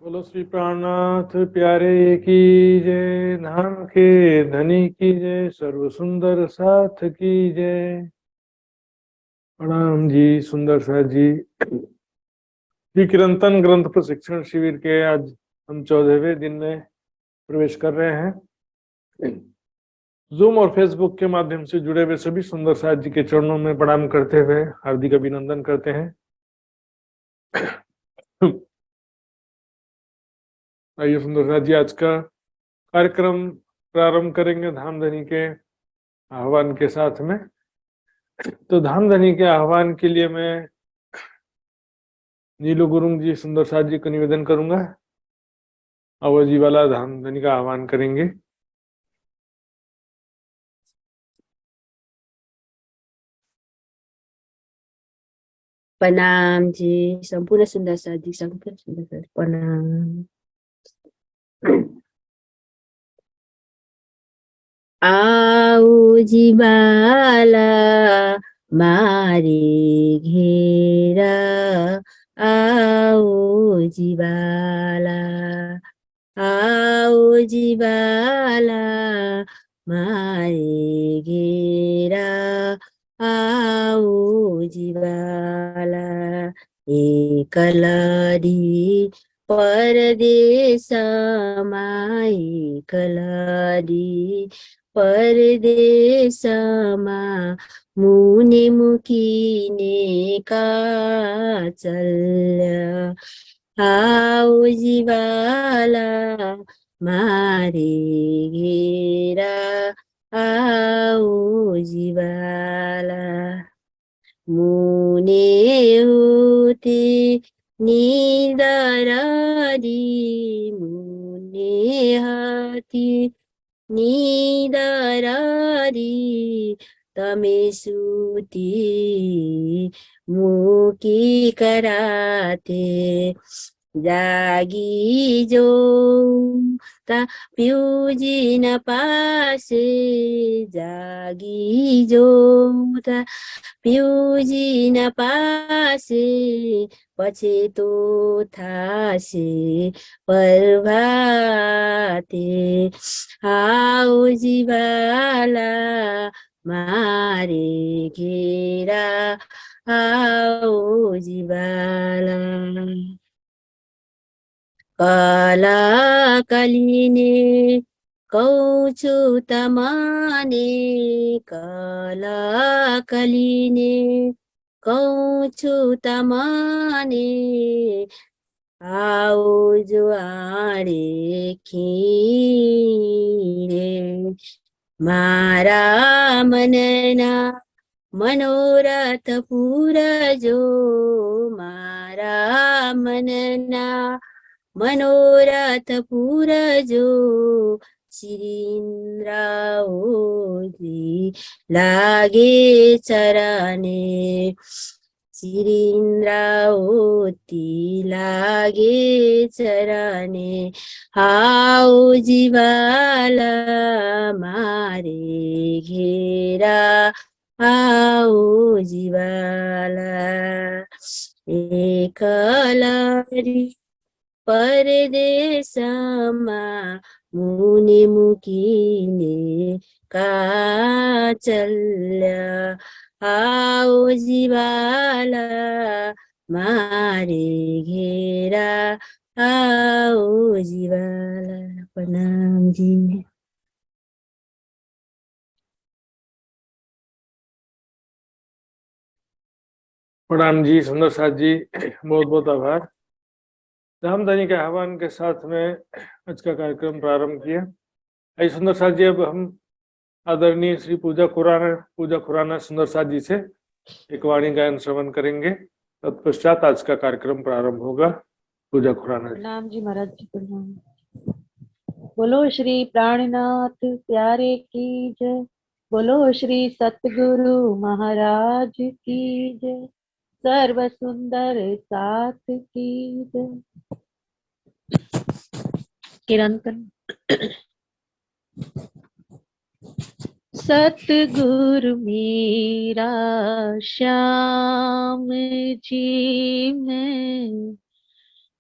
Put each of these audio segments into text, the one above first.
बोलो श्री प्राणनाथ प्यारे की जय। धाम के धनी की जय। सर्व सुंदर साथ की जय। प्रणाम जी सुंदर साथ जी। श्री कीर्तन ग्रंथ प्रशिक्षण शिविर के आज हम 14वें दिन में प्रवेश कर रहे हैं। जूम और फेसबुक के माध्यम से जुड़े हुए सभी सुंदर साथ जी के चरणों में प्रणाम करते हुए हार्दिक अभिनंदन करते हैं। आइए सुंदर साथ जी, आज का कार्यक्रम प्रारंभ करेंगे धामधनी के आह्वान के साथ में। तो धामधनी के आह्वान के लिए मैं नीलू गुरुंग जी सुंदर साथ जी को निवेदन करूंगा। अवध जी वाला धामधनी का आह्वान करेंगे। प्रणाम जी। संपूर्ण सुंदर साथ जी, संपूर्ण सुंदर साथ प्रणाम। आओ जी बाला मारे घेरा, आओ जी बाला, आओ जी बाला मारे घेरा, आओ जी बाला। एकलरी परदेश माई कलरी परदेशमा मुनि मुकिने का चल्य, आओ जीवाला मारे घेरा, आओ जीवाला। मुने होते निदरारी, मुने हाती निदरारी, तमे सूती मुकी कराते, जागी जो ता प्यूजी न पासे, जागी जो ता प्यूजी न पासे, पछेतो थासे प्रभाते, आओ जीवाला मारे घेरा, आओ जीवाला। कला कलिने कौछु तमाने, कला कलिने कौछु तमाने, आओ जो आड़े खीरे, मारा मनना मनोरथ पूरा जो, मारा मनना मनोरथ पूरा जो, शिरीन्द्राओजी लागे चराने, शिरीन्द्राओती लागे चराने, आओ जीवाला मारे घेरा, आओ जीवाला। एकलरी परदेशमा मुनि मुकिने का चल्य, आओ जीवाला मारे घेरा, आओ जीवाला। प्रणाम जी। प्रणाम जी सुंदर साथ जी, बहुत बहुत आभार। धामधनी के आह्वान के साथ में आज का कार्यक्रम प्रारंभ किया। आइए सुंदर साथ जी, अब हम आदरणीय श्री पूजा खुराना सुंदर साथ जी से एक वाणी गायन श्रवण करेंगे। तत्पश्चात आज का कार्यक्रम प्रारंभ होगा। पूजा खुराना जी। प्रणाम जी महाराज जी, प्रणाम। बोलो श्री प्राणनाथ प्यारे की जय, बोलो श्री सतगुरु महाराज की जय, सर्व सुंदर साथ की जय। कीर्तन। सतगुरु मेरा श्याम जी में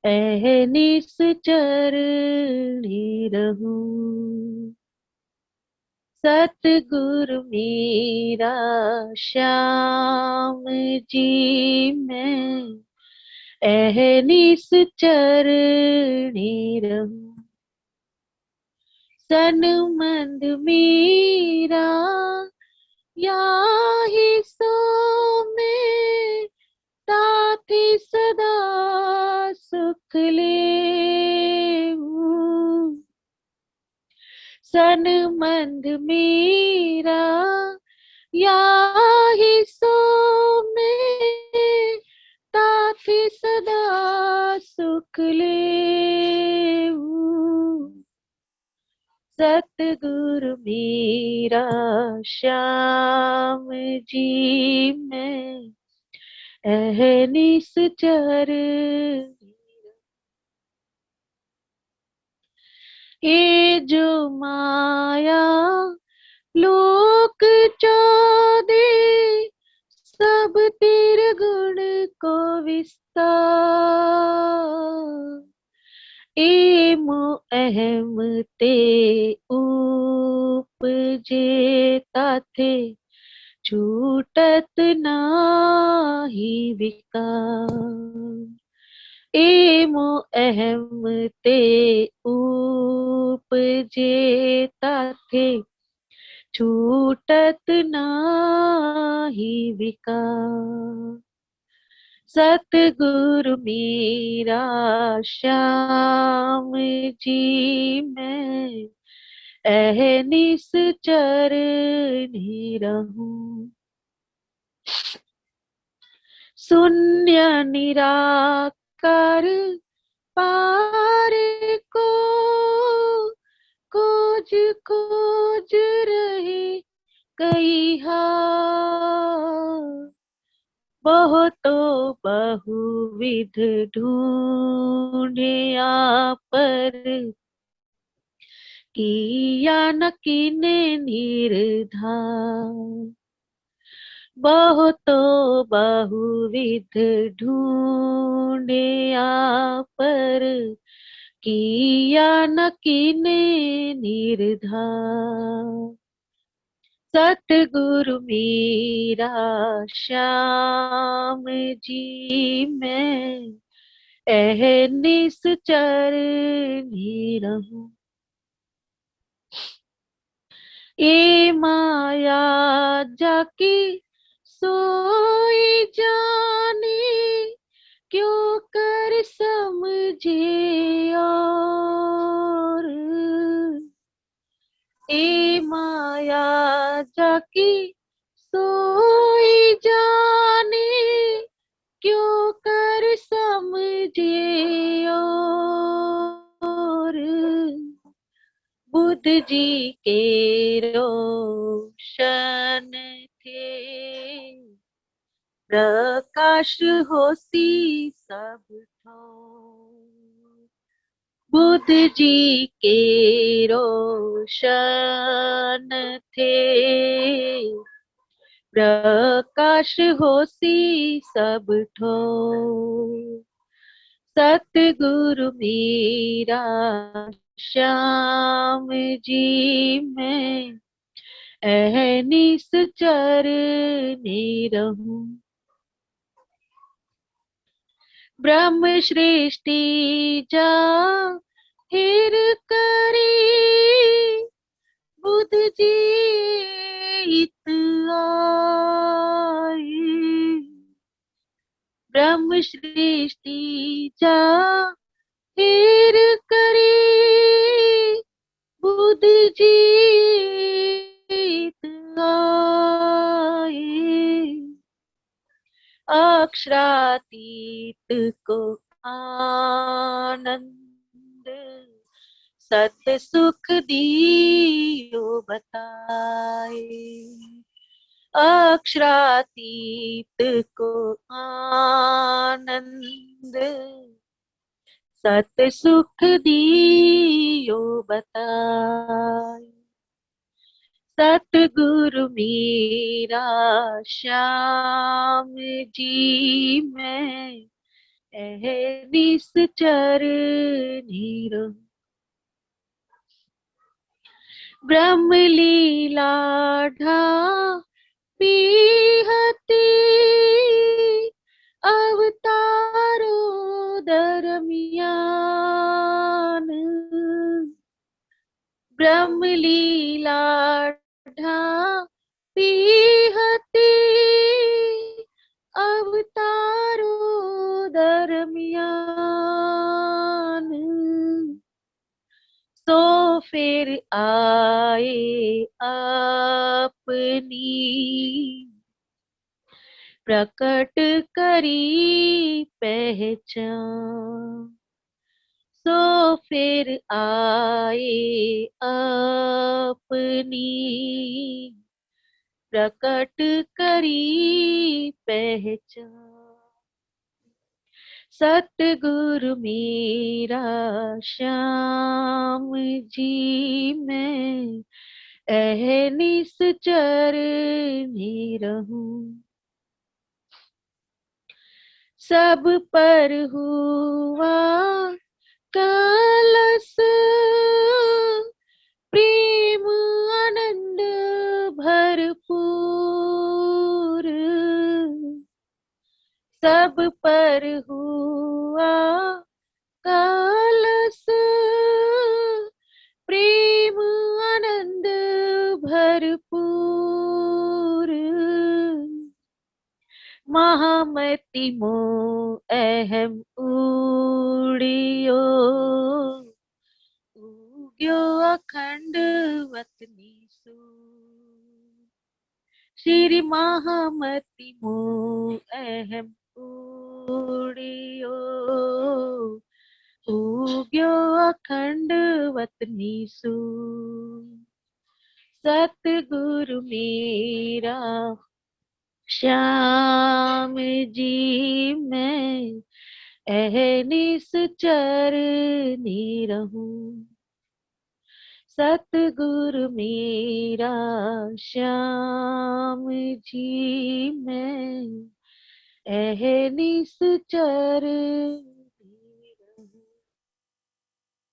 अहनिस चरणी रहूं। सतगुरु मेरा श्याम जी मैं अहनिस चरणी रहूं। सनमंद मेरा याही सो में ताति सदा सुख लेऊं। सनमंद मेरा याही सो में ताति सदा सुख लेऊं। सतगुरु मेरा श्याम जी मैं अहनिस चरणी। ये जो माया लोक चौदे सब तेरे गुण को विस्तार। ए मो अहम ते उपजे ताथे छूटत नाही विकार। ए मो अहम ते उपजे ताथे छूटत नाही विकार। सतगुरु मेरा श्याम जी मैं अहनिस चरणी रहूं। शून्य निराकार पार को खोज खोज रहे कई हार। बहुतों बहुविध ढूंढे पर किया न किने निर्धार। बहुतों बहुविध ढूंढे पर किया न किने निर्धार। सतगुरु मेरा श्याम जी मैं अहनिस चरणी रहूं। ये माया जाकी सोई जाने क्यों कर समझे और। ए माया जाकी सोई जाने क्यों कर समझे और। बुद्ध जी के रोशन थे प्रकाश होसी सब ठोर। बुद्ध जी के रोशन थे प्रकाश होसी सब ठोर। सतगुरु मेरा श्याम जी मैं अहनिस चरणी रहूं। ब्रह्म सृष्टि जाहिर करी बुद्ध जी इत आए। ब्रह्म सृष्टि जाहिर करी बुद्ध जी इत आए। अक्षरातीत को आनंद सत सुख दियो बताए। अक्षरातीत को आनंद सत सुख दियो बताए। सतगुरु मेरा श्याम जी मैं अहनिस चरनी रहूं। ब्रह्म लीला पीहती अवतारो दरमियान। ब्रह्म लीला पीहती अवतारो दरमियान। तो फिर आए अपनी प्रकट करी पहचान। तो फिर आए अपनी प्रकट करी पहचान। सतगुरु मेरा श्याम जी मैं अहनिस चरनी रहूं। सब पर हुआ कलश प्रेम आनंद भरपूर। सब पर हुआ कलश प्रेम आनंद भरपूर। महामति मोह अहम उड़ियो उग्यो अखंड वतनी सू। श्री महामति मोह अहम उड़ियो उग्यो अखंड वतनी सू। सतगुरु मेरा श्याम जी मैं अहनिस चरनी रहूं। सतगुरु मेरा श्याम जी मैं अहनिस चरनी रहूं।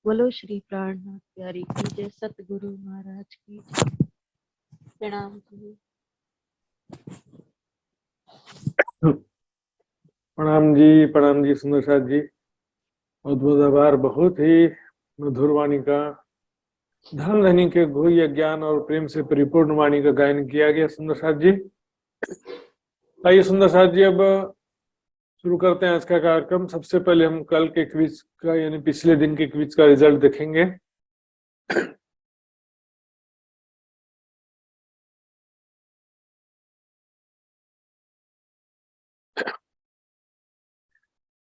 बोलो श्री प्राणनाथ प्यारी की जय। सतगुरु महाराज की जय। प्रणाम जी। प्रणाम जी सुंदर साथ जी, बहुत बहुत आभार। बहुत ही मधुर वाणी का, धन धनी के गुह्य ज्ञान और प्रेम से परिपूर्ण वाणी का गायन किया गया सुंदर साथ जी। आइए सुंदर साथ जी, अब शुरू करते हैं आज का कार्यक्रम। सबसे पहले हम कल के क्विज का यानी पिछले दिन के क्विज का रिजल्ट देखेंगे।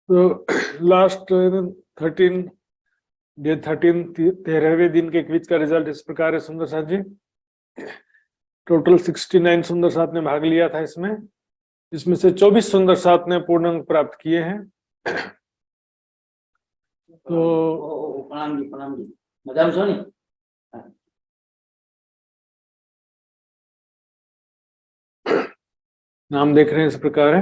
तो लास्ट 13वें दिन के क्विज का रिजल्ट इस प्रकार है सुंदर साथ जी। टोटल 69 सुंदर साथ ने भाग लिया था इसमें, जिसमें से 24 सुंदर साथ ने पूर्ण अंक प्राप्त किए हैं। तो प्रणाम जी मजाम सोनी। नाम देख रहे हैं इस प्रकार है।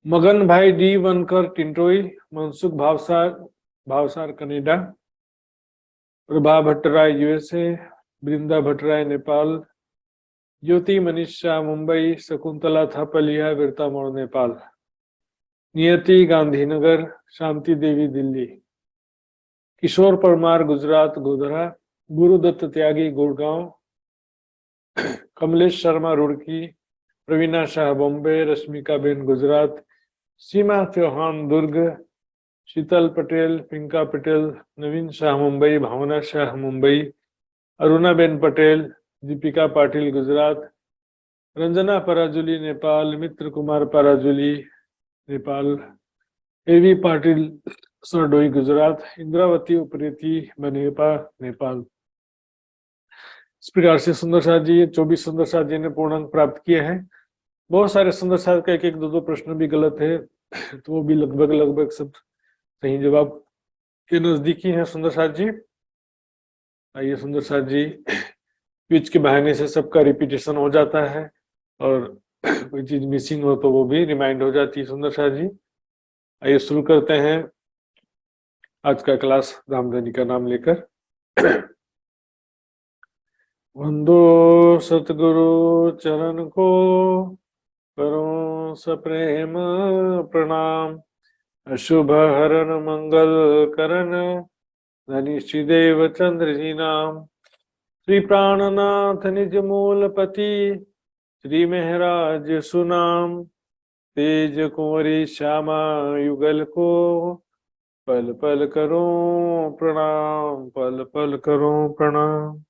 मगन भाई D Wankar Tintoi, Mansukh Bhavsar Canada, Prabha Bhattarai USA, वृंदा भट्टराय नेपाल, ज्योति मनीषा मुंबई, शकुंतला थापलिया बिरतामोड़ नेपाल, नियति गांधीनगर, शांति देवी दिल्ली, किशोर परमार गुजरात गोधरा, गुरुदत्त त्यागी गुड़गांव, कमलेश शर्मा रुड़की, प्रवीणा शाह बॉम्बे, रश्मिका बेन गुजरात, सीमा चौहान दुर्ग, शीतल पटेल, पिंका पटेल, नवीन शाह मुंबई, भावना शाह मुंबई, अरुणा बेन पटेल, दीपिका पाटिल गुजरात, रंजना पराजुली नेपाल, मित्र कुमार पराजुली नेपाल, एवी पाटिल सरडोई गुजरात, इंद्रावती उप्रेती बनेपा नेपाल। इस प्रकार से सुंदर साथ जी 24 सुंदर साथ जी ने पूर्णांक प्राप्त किए हैं। बहुत सारे सुंदर साथ का एक दो प्रश्न भी गलत है, तो वो भी लगभग सब सही जवाब के नजदीकी हैं सुंदर साथ जी। आइए सुंदर साथ जी, क्विज के बहाने से सबका रिपीटेशन हो जाता है और कोई चीज मिसिंग हो तो वो भी रिमाइंड हो जाती है सुंदर साथ जी। आइए शुरू करते हैं आज का क्लास धामधनी का नाम लेकर। वंदो सतगुरु चरण को, करो सप्रेम प्रणाम। अशुभ हरण मंगल करण, धनिष्ठि देव चंद्र जी नाम। श्री प्राणनाथ निज मूलपति, श्री महराज सुनाम। तेज कुंवरी श्यामा युगल को, पल पल करो प्रणाम, पल पल करो प्रणाम।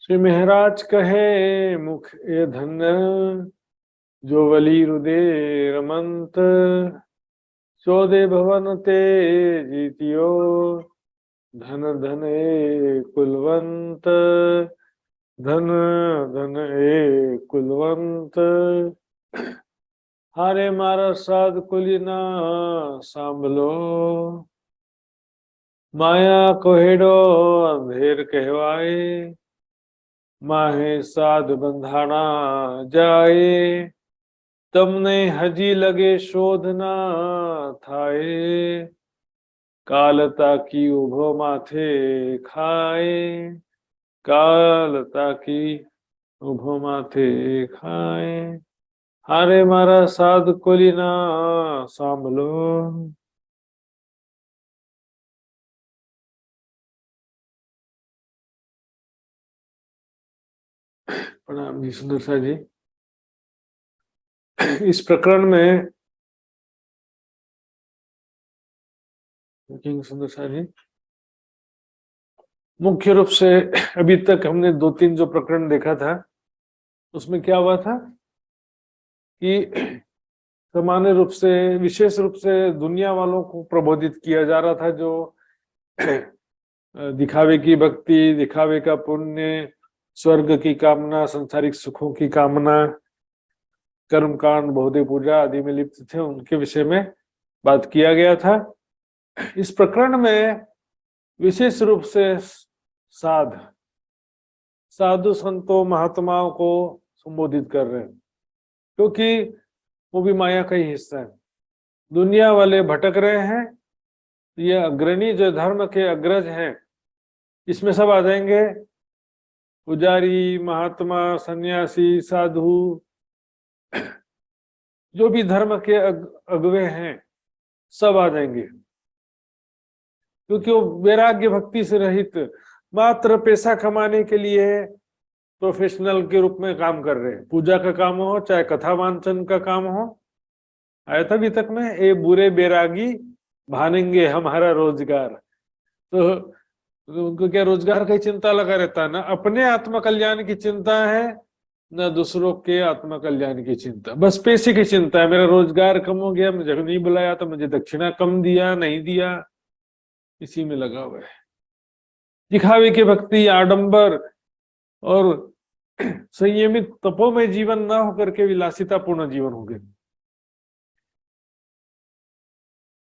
श्री महराज कहे मुख ए धन्य, जो वली रुदेर मंत। 14 भवन ते जीतियो, धन धन ए कुलवंत। धन धन ए कुलवंत। हारे मारा साध कुलीना सांभलो, माया कोहेडो अंधेर कहवाए। माहे साध बंधाना जाए, तमने हजी लगे शोधना थाए। कालता की उभो माथे खाए, कालता की उभो माथे खाए। हारे मारा साध कोलीना सांभलो। प्रणाम जी सुंदर सा जी। इस प्रकरण में सुंदर सा जी, मुख्य रूप से अभी तक हमने 2-3 जो प्रकरण देखा था, उसमें क्या हुआ था कि सामान्य रूप से, विशेष रूप से दुनिया वालों को प्रबोधित किया जा रहा था, जो दिखावे की भक्ति, दिखावे का पुण्य, स्वर्ग की कामना, संसारिक सुखों की कामना, कर्म कांड, बहुदेव पूजा आदि में लिप्त थे, उनके विषय में बात किया गया था। इस प्रकरण में विशेष रूप से साधु संतों महात्माओं को संबोधित कर रहे हैं, क्योंकि वो भी माया का ही हिस्सा है। दुनिया वाले भटक रहे हैं, ये अग्रणी जो धर्म के अग्रज हैं, इसमें सब आ जाएंगे। पुजारी, महात्मा, सन्यासी, साधु, जो भी धर्म के अगवे हैं, सब आ जाएंगे, क्योंकि वो वैराग्य भक्ति से रहित मात्र पैसा कमाने के लिए प्रोफेशनल के रूप में काम कर रहे हैं। पूजा का काम हो, चाहे कथा वांचन का काम हो। आया था अभी तक में, ए बुरे बैरागी भानेंगे हमारा रोजगार। तो उनको क्या रोजगार की चिंता लगा रहता है, ना अपने आत्म कल्याण की चिंता है, न दूसरों के आत्म कल्याण की चिंता। बस पैसे की चिंता है, मेरा रोजगार कम हो गया, मुझे नहीं बुलाया तो मुझे दक्षिणा कम दिया, नहीं दिया, इसी में लगा हुआ है। दिखावे की भक्ति, आडंबर और संयमित तपो में जीवन ना होकर के विलासितापूर्ण जीवन हो गए।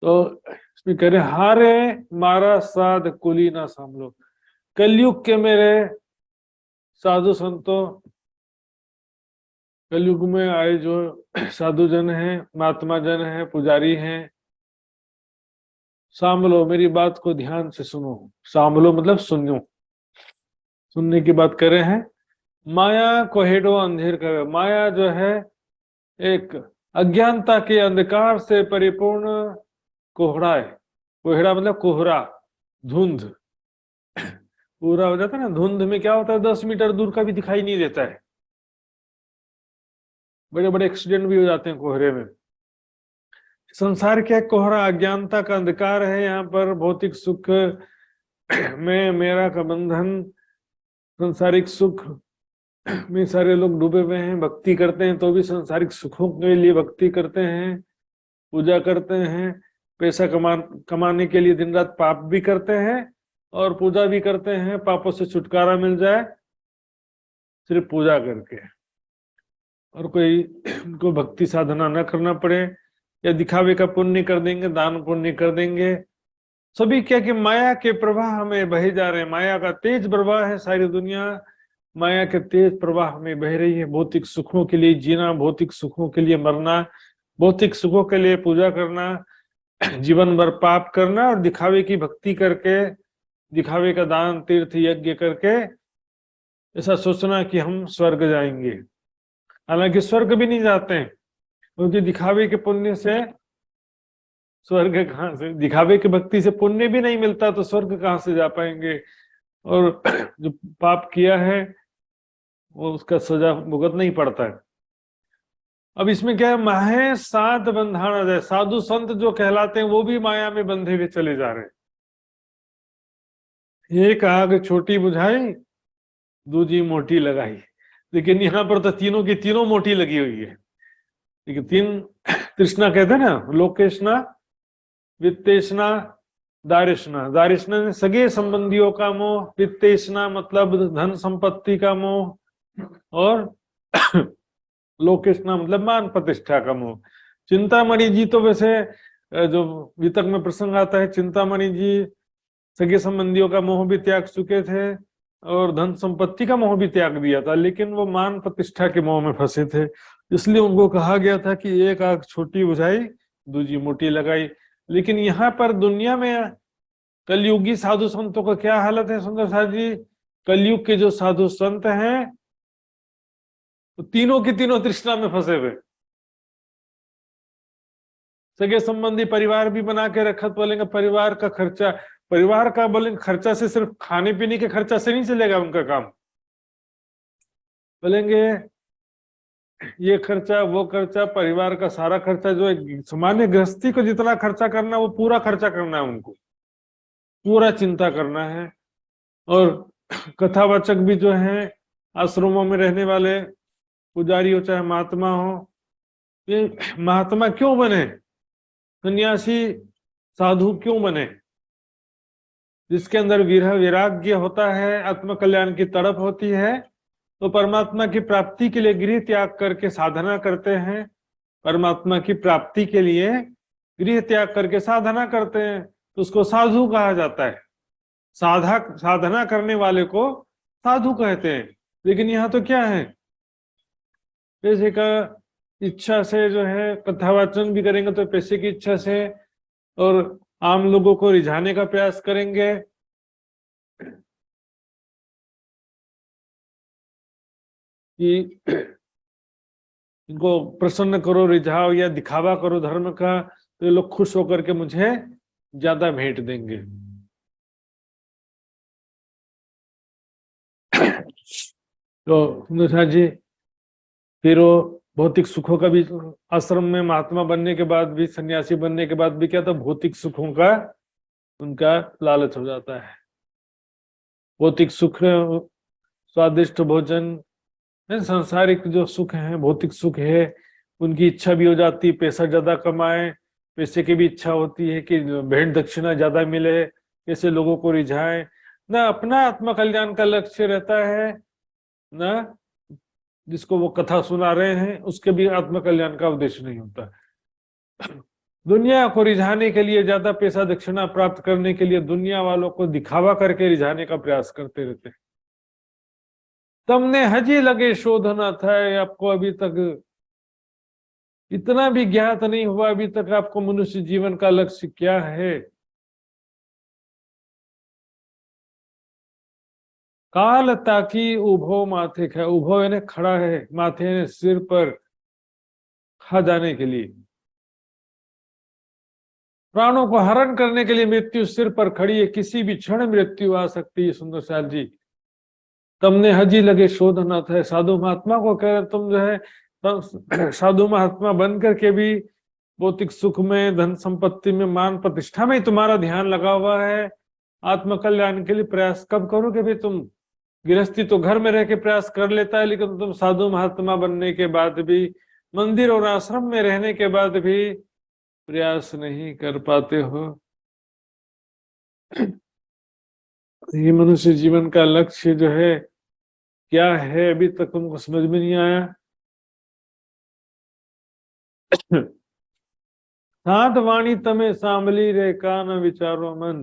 तो इसमें कह रहे, हारे मारा साध कुली ना सांभलो। कलयुग के मेरे साधु संतों, कलयुग में आए जो साधु जन हैं, महात्मा जन हैं, पुजारी हैं, सांभलो, मेरी बात को ध्यान से सुनो। सांभलो मतलब सुनो, सुनने की बात कर रहे हैं। माया कोहेडो अंधेर कर, माया जो है एक अज्ञानता के अंधकार से परिपूर्ण कोहरा है। कोहरा मतलब कोहरा, धुंध। पूरा हो जाता है ना, धुंध में क्या होता है, 10 मीटर दूर का भी दिखाई नहीं देता है। बड़े बड़े एक्सीडेंट भी हो जाते हैं कोहरे में। संसार क्या कोहरा, अज्ञानता का अंधकार है। यहाँ पर भौतिक सुख में मेरा का बंधन, संसारिक सुख में सारे लोग डूबे हुए हैं। भक्ति करते हैं तो भी संसारिक सुखों के लिए भक्ति करते हैं, पूजा करते हैं, पैसा कमाने के लिए दिन रात पाप भी करते हैं और पूजा भी करते हैं, पापों से छुटकारा मिल जाए सिर्फ पूजा करके, और कोई उनको भक्ति साधना न करना पड़े, या दिखावे का पुण्य कर देंगे, दान पुण्य कर देंगे, सभी क्या कि माया के प्रवाह में बहे जा रहे हैं। माया का तेज प्रवाह है, सारी दुनिया माया के तेज प्रवाह में बह रही है। भौतिक सुखों के लिए जीना, भौतिक सुखों के लिए मरना, भौतिक सुखों के लिए पूजा करना, जीवन भर पाप करना और दिखावे की भक्ति करके, दिखावे का दान तीर्थ यज्ञ करके ऐसा सोचना कि हम स्वर्ग जाएंगे। हालांकि स्वर्ग भी नहीं जाते हैं, क्योंकि दिखावे के पुण्य से स्वर्ग कहाँ से, दिखावे की भक्ति से पुण्य भी नहीं मिलता तो स्वर्ग कहाँ से जा पाएंगे। और जो पाप किया है वो उसका सजा भुगतना ही पड़ता है। अब इसमें क्या है, माहे साध बंधाना जाए, साधु संत जो कहलाते हैं वो भी माया में बंधे हुए चले जा रहे हैं। एक आग छोटी बुझाई, दूजी मोटी लगाई। लेकिन यहाँ पर तो तीनों की तीनों मोटी लगी हुई है। लेकिन तीन तृष्णा कहते हैं ना, लोकेशना, वित्तेषणा, दारिशना। दारिशना ने सगे संबंधियों का मोह, वित्तेषणा मतलब धन संपत्ति का मोह, और लोकेशना मतलब मान प्रतिष्ठा का मोह। चिंतामणि जी तो वैसे जो वितक में प्रसंग आता है, चिंतामणि जी सगे संबंधियों का मोह भी त्याग चुके थे और धन संपत्ति का मोह भी त्याग दिया था, लेकिन वो मान प्रतिष्ठा के मोह में फंसे थे। इसलिए उनको कहा गया था कि एक आग छोटी बुझाई, दूजी मोटी लगाई। लेकिन यहाँ पर दुनिया में कलयुगी साधु संतों का क्या हालत है सुंदर साथ जी? कलयुग के जो साधु संत हैं तो तीनों की तीनों तृष्णा में फंसे हुए। सगे संबंधी परिवार भी बना के रखा, तो बोलेंगे परिवार का खर्चा, परिवार का बोलेंगे खर्चा से सिर्फ खाने पीने के खर्चा से नहीं चलेगा उनका काम। बोलेंगे ये खर्चा वो खर्चा, परिवार का सारा खर्चा जो है, सामान्य गृहस्थी को जितना खर्चा करना वो पूरा खर्चा करना है, उनको पूरा चिंता करना है। और कथावाचक भी जो है, आश्रमों में रहने वाले पुजारी हो चाहे महात्मा हो, ये महात्मा क्यों बने, सन्यासी साधु क्यों बने? जिसके अंदर विरह वैराग्य होता है, आत्मकल्याण की तड़प होती है, तो परमात्मा की प्राप्ति के लिए गृह त्याग करके साधना करते हैं। परमात्मा की प्राप्ति के लिए गृह त्याग करके साधना करते हैं, तो उसको साधु कहा जाता है। साधना करने वाले को साधु कहते हैं। लेकिन यहाँ तो क्या है, पैसे का इच्छा से जो है कथावाचन भी करेंगे तो पैसे की इच्छा से, और आम लोगों को रिझाने का प्रयास करेंगे। कि इनको प्रसन्न करो, रिझाओ या दिखावा करो धर्म का, तो ये लोग खुश होकर के मुझे ज्यादा भेंट देंगे। तो सुंदर जी फिर वो भौतिक सुखों का भी, आश्रम में महात्मा बनने के बाद भी, सन्यासी बनने के बाद भी क्या था, भौतिक सुखों का उनका लालच हो जाता है। भौतिक सुख, स्वादिष्ट भोजन, सांसारिक जो सुख है, भौतिक सुख है, उनकी इच्छा भी हो जाती है पैसा ज्यादा कमाए। पैसे की भी इच्छा होती है कि भेंट दक्षिणा ज्यादा मिले, कैसे लोगों को रिझाए। ना अपना आत्म कल्याण का लक्ष्य रहता है, ना जिसको वो कथा सुना रहे हैं उसके भी आत्म कल्याण का उद्देश्य नहीं होता। दुनिया को रिझाने के लिए, ज्यादा पैसा दक्षिणा प्राप्त करने के लिए दुनिया वालों को दिखावा करके रिझाने का प्रयास करते रहते हैं। तमने हजी लगे शोधना था, आपको अभी तक इतना भी ज्ञात नहीं हुआ, अभी तक आपको मनुष्य जीवन का लक्ष्य क्या है। काल ताकि उभो माथे खा, उभो यानी खड़ा है, माथे यानी सिर पर, खा जाने के लिए, प्राणों को हरण करने के लिए मृत्यु सिर पर खड़ी है, किसी भी क्षण मृत्यु आ सकती है। सुंदर साल जी तुमने हजी लगे शोधना था, साधु महात्मा को कह रहे तुम जो है साधु महात्मा बन करके भी भौतिक सुख में, धन संपत्ति में, मान प्रतिष्ठा में तुम्हारा ध्यान लगा हुआ है। आत्म कल्याण के लिए प्रयास कब करोगे भाई तुम? गृहस्थी तो घर में रह के प्रयास कर लेता है, लेकिन तुम साधु महात्मा बनने के बाद भी, मंदिर और आश्रम में रहने के बाद भी प्रयास नहीं कर पाते हो। ये मनुष्य जीवन का लक्ष्य जो है क्या है, अभी तक तुमको समझ में नहीं आया। साध वाणी तमे सांभली रे कान विचारो मन।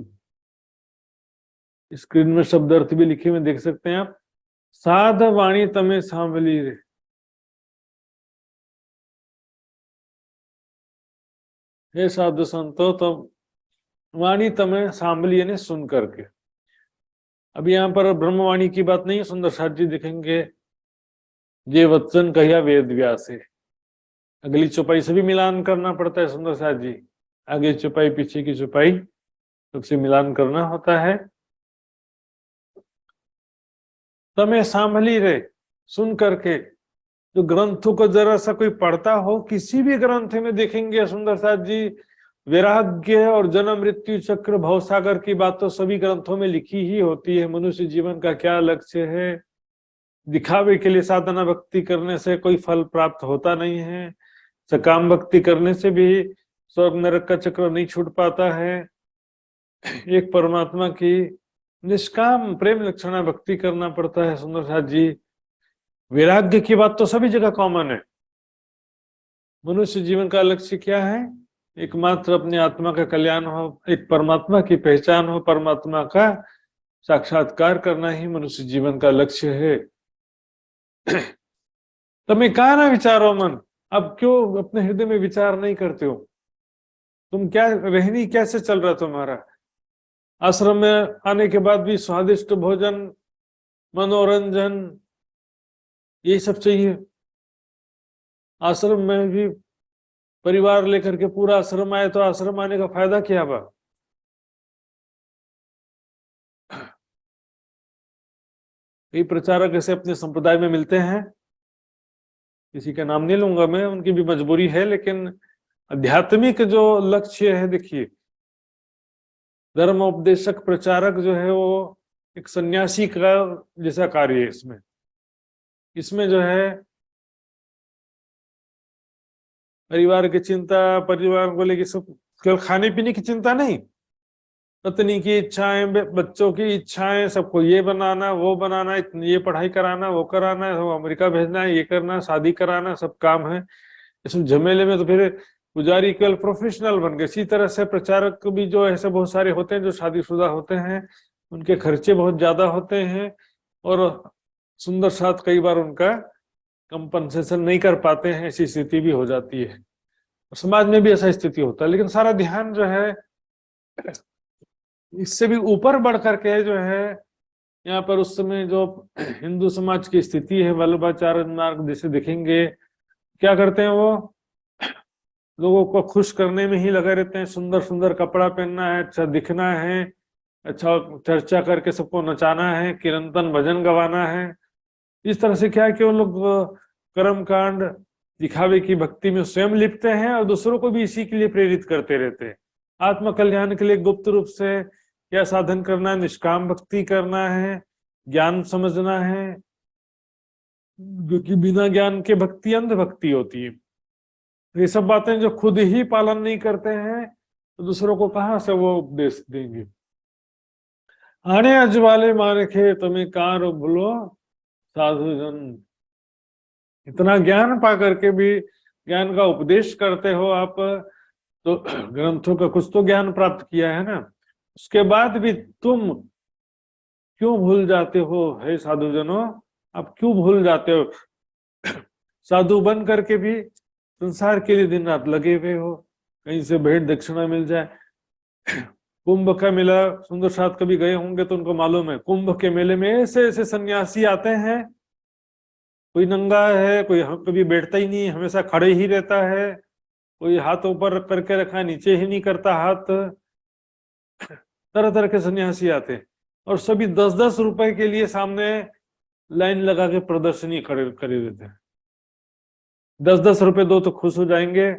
स्क्रीन में शब्द अर्थ भी लिखे हुए देख सकते हैं आप। साध वाणी तमे सांभली रे, हे साधु संतो तुम वाणी तमे सांभली यानी सुन करके। अब यहाँ पर ब्रह्मवाणी की बात नहीं है, सुंदर साथ जी दिखेंगे ये वचन कहिया वेद व्यास है। अगली चौपाई से भी मिलान करना पड़ता है सुंदर साथ जी, आगे चौपाई पीछे की चौपाई सबसे मिलान करना होता है। तमे सांभली रे, सुन करके। जो ग्रंथों को जरा सा कोई पढ़ता हो, किसी भी ग्रंथ में देखेंगे सुंदर साथ जी वैराग्य और जन्म मृत्यु चक्र भवसागर की बात तो सभी ग्रंथों में लिखी ही होती है। मनुष्य जीवन का क्या लक्ष्य है, दिखावे के लिए साधना भक्ति करने से कोई फल प्राप्त होता नहीं है, सकाम भक्ति करने से भी स्वर्ग नरक का चक्र नहीं छूट पाता है। एक परमात्मा की निष्काम प्रेम लक्षणा भक्ति करना पड़ता है सुंदर साथ जी। वैराग्य की बात तो सभी जगह कॉमन है। मनुष्य जीवन का लक्ष्य क्या है, एकमात्र अपने आत्मा का कल्याण हो, एक परमात्मा की पहचान हो, परमात्मा का साक्षात्कार करना ही मनुष्य जीवन का लक्ष्य है। तुम्हें कहा ना विचारो मन, अब क्यों अपने हृदय में विचार नहीं करते हो? तुम क्या रहनी कैसे चल रहा तुम्हारा? आश्रम में आने के बाद भी स्वादिष्ट भोजन, मनोरंजन, ये सब चाहिए। आश्रम में भी परिवार लेकर के पूरा आश्रम आए तो आश्रम आने का फायदा क्या बा? कई प्रचारक ऐसे अपने संप्रदाय में मिलते हैं, किसी का नाम नहीं लूंगा मैं, उनकी भी मजबूरी है, लेकिन आध्यात्मिक जो लक्ष्य है, देखिए धर्म उपदेशक प्रचारक जो है वो एक सन्यासी का जैसा कार्य है। इसमें जो है परिवार की चिंता, परिवार को लेकर सब, केवल खाने पीने की चिंता नहीं, पत्नी की इच्छाएं, बच्चों की इच्छाएं, सबको ये बनाना वो बनाना, ये पढ़ाई कराना वो कराना, अमेरिका भेजना है, ये करना, शादी कराना, सब काम है। इस झमेले में तो फिर पुजारी केवल प्रोफेशनल बन गए। इसी तरह से प्रचारक भी जो ऐसे बहुत सारे होते हैं जो शादीशुदा होते हैं, उनके खर्चे बहुत ज्यादा होते हैं और सुंदर साथ कई बार उनका कंपनसेशन नहीं कर पाते हैं, ऐसी स्थिति भी हो जाती है। समाज में भी ऐसा स्थिति होता है, लेकिन सारा ध्यान जो है इससे भी ऊपर बढ़ करके जो है यहाँ पर उस समय जो हिंदू समाज की स्थिति है, वल्लभाचार्य मार्ग जैसे दिखेंगे, क्या करते हैं वो लोगों को खुश करने में ही लगे रहते हैं। सुंदर सुंदर कपड़ा पहनना है, अच्छा दिखना है, अच्छा चर्चा करके सबको नचाना है, कीर्तन भजन गवाना है। इस तरह से क्या है कि वो लोग कर्म कांड दिखावे की भक्ति में स्वयं लिपते हैं और दूसरों को भी इसी के लिए प्रेरित करते रहते हैं। आत्म कल्याण के लिए गुप्त रूप से क्या साधन करना है, निष्काम भक्ति करना है, ज्ञान समझना है, क्योंकि बिना ज्ञान के भक्ति अंध भक्ति होती है। ये सब बातें जो खुद ही पालन नहीं करते हैं तो दूसरों को कहां से वो उपदेश देंगे। आने अजवाले मानखे तुम्हें कार भूलो साधुजन। इतना ज्ञान पा करके भी ज्ञान का उपदेश करते हो आप, तो ग्रंथों का कुछ तो ज्ञान प्राप्त किया है ना, उसके बाद भी तुम क्यों भूल जाते हो? हे साधुजनों, आप क्यों भूल जाते हो? साधु बन करके भी संसार के लिए दिन रात लगे हुए हो, कहीं से भेंट दक्षिणा मिल जाए। कुंभ का मेला सुंदर साथ कभी गए होंगे तो उनको मालूम है, कुंभ के मेले में ऐसे ऐसे सन्यासी आते हैं, कोई नंगा है, कोई कभी बैठता ही नहीं, हमेशा खड़े ही रहता है, कोई हाथ ऊपर करके रखा है, नीचे ही नहीं करता हाथ। तरह तरह के सन्यासी आते हैं और सभी 10-10 रुपए के लिए सामने लाइन लगा के प्रदर्शनी खड़े देते हैं। 10-10 रुपए दो तो खुश हो जाएंगे।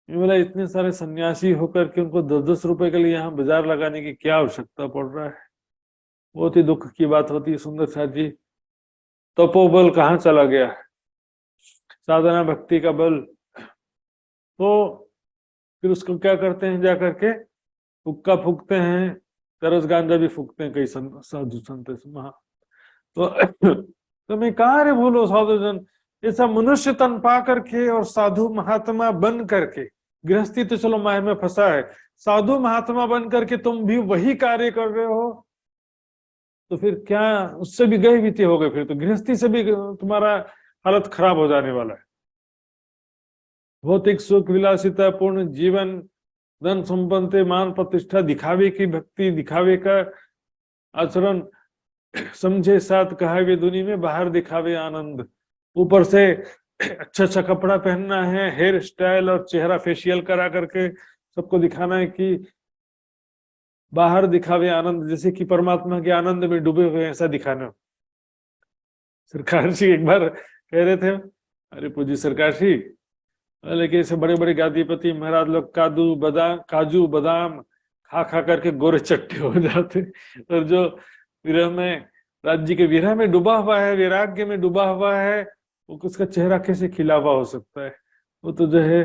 बोला इतने सारे सन्यासी होकर के उनको 10-10 रुपए के लिए यहाँ बाजार लगाने की क्या आवश्यकता पड़ रहा है? बहुत ही दुख की बात होती है सुंदर साथ जी। तपोबल कहाँ चला गया, साधना भक्ति का बल। तो फिर उसको क्या करते हैं, जा करके हुक्का फूकते हैं, तरस गांजा भी फूकते हैं कई साधु संत महा। तो मैं कहा रे भूलो साधुजन, ऐसा मनुष्य तन पा करके और साधु महात्मा बन करके गृहस्थी तो चलो माया में फंसा है, साधु महात्मा बन करके तुम भी वही कार्य कर रहे हो, तो फिर क्या, उससे भी गए बीते हो गए, फिर तो गृहस्थी से भी तुम्हारा हालत खराब हो जाने वाला है। भौतिक सुख, विलासिता पूर्ण जीवन, धन संपत्ति, मान प्रतिष्ठा, दिखावे की भक्ति, दिखावे का आचरण, समझे साथ कहावे दुनिया में, बाहर दिखावे आनंद, ऊपर से अच्छा अच्छा कपड़ा पहनना है, हेयर स्टाइल और चेहरा फेशियल करा करके सबको दिखाना है कि बाहर दिखावे आनंद, जैसे कि परमात्मा के आनंद में डूबे हुए ऐसा दिखाना। सरकार जी एक बार कह रहे थे, अरे पूजी सरकार जी, लेकिन ऐसे बड़े बड़े गादीपति महाराज लोग काजू बादाम खा खा करके गोरे चट्टे हो जाते, और जो विरह में, राज्य के विरह में डूबा हुआ है, वैराग्य में डूबा हुआ है, वो उसका चेहरा कैसे खिला हुआ हो सकता है? वो तो जो है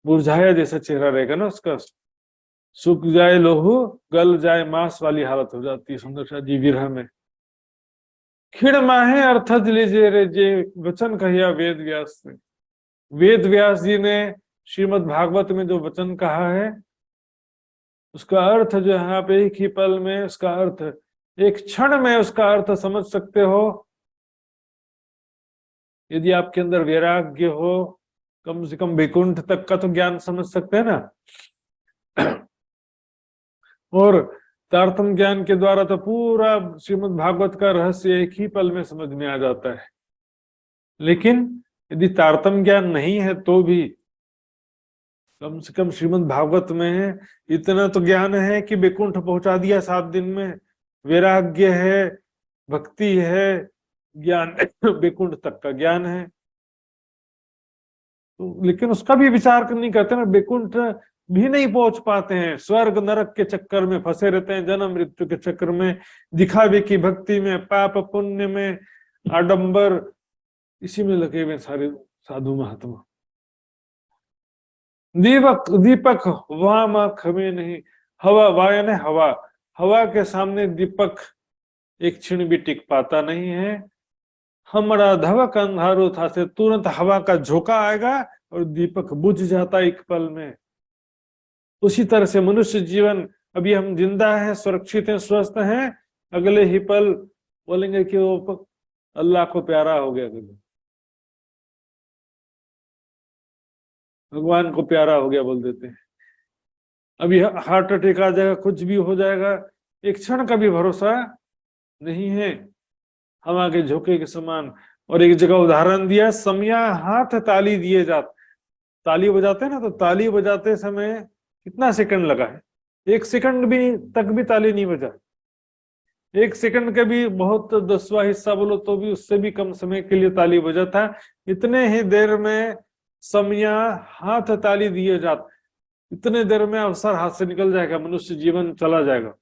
मुरझाया जैसा चेहरा रहेगा ना उसका, सूख जाए लोहू गल जाए मांस वाली हालत हो जाती है सुंदर जी विरह में। खिड़ माहे अर्थज लीजिए रे जे वचन कहिया वेद व्यास ने। वेद व्यास जी ने श्रीमद् भागवत में जो वचन कहा है, उसका अर्थ जो यहाँ पे एक ही पल में, उसका अर्थ एक क्षण में उसका अर्थ समझ सकते हो। यदि आपके अंदर वैराग्य हो, कम से कम वैकुंठ तक का तो ज्ञान समझ सकते हैं ना। और तारतम ज्ञान के द्वारा तो पूरा श्रीमद् भागवत का रहस्य एक ही पल में समझ में आ जाता है। लेकिन यदि तारतम ज्ञान नहीं है तो भी कम से कम श्रीमद् भागवत में इतना तो ज्ञान है कि वैकुंठ पहुंचा दिया 7 दिन में, वैराग्य है, भक्ति है, ज्ञान वैकुंठ तक का ज्ञान है। तो लेकिन उसका भी विचार नहीं करते ना, वैकुंठ भी नहीं पहुंच पाते हैं, स्वर्ग नरक के चक्कर में फंसे रहते हैं, जन्म मृत्यु के चक्कर में, दिखावे की भक्ति में, पाप पुण्य में, आडंबर, इसी में लगे हुए सारे साधु महात्मा। दीपक वामख में नहीं, हवा वाया ने हवा, हवा के सामने दीपक एक क्षण भी टिक पाता नहीं है। हमारा धवक अंधारो था से तुरंत हवा का झोंका आएगा और दीपक बुझ जाता एक पल में। उसी तरह से मनुष्य जीवन, अभी हम जिंदा हैं, सुरक्षित हैं, स्वस्थ हैं, अगले ही पल बोलेंगे कि वो अल्लाह को प्यारा हो गया, भगवान को प्यारा हो गया बोल देते हैं। अभी हार्ट अटैक आ जाएगा, कुछ भी हो जाएगा, एक क्षण का भी भरोसा नहीं है, हवा के झोंके के समान। और एक जगह उदाहरण दिया, समया हाथ ताली दिए जाते, ताली बजाते हैं ना, तो ताली बजाते समय कितना सेकंड लगा है? 1 सेकंड भी तक भी ताली नहीं बजा, 1 सेकंड के भी बहुत 10वां हिस्सा बोलो तो भी उससे भी कम समय के लिए ताली बजा था। इतने ही देर में समया हाथ ताली दिए जाते, इतने देर में अवसर हाथ से निकल जाएगा, मनुष्य जीवन चला जाएगा।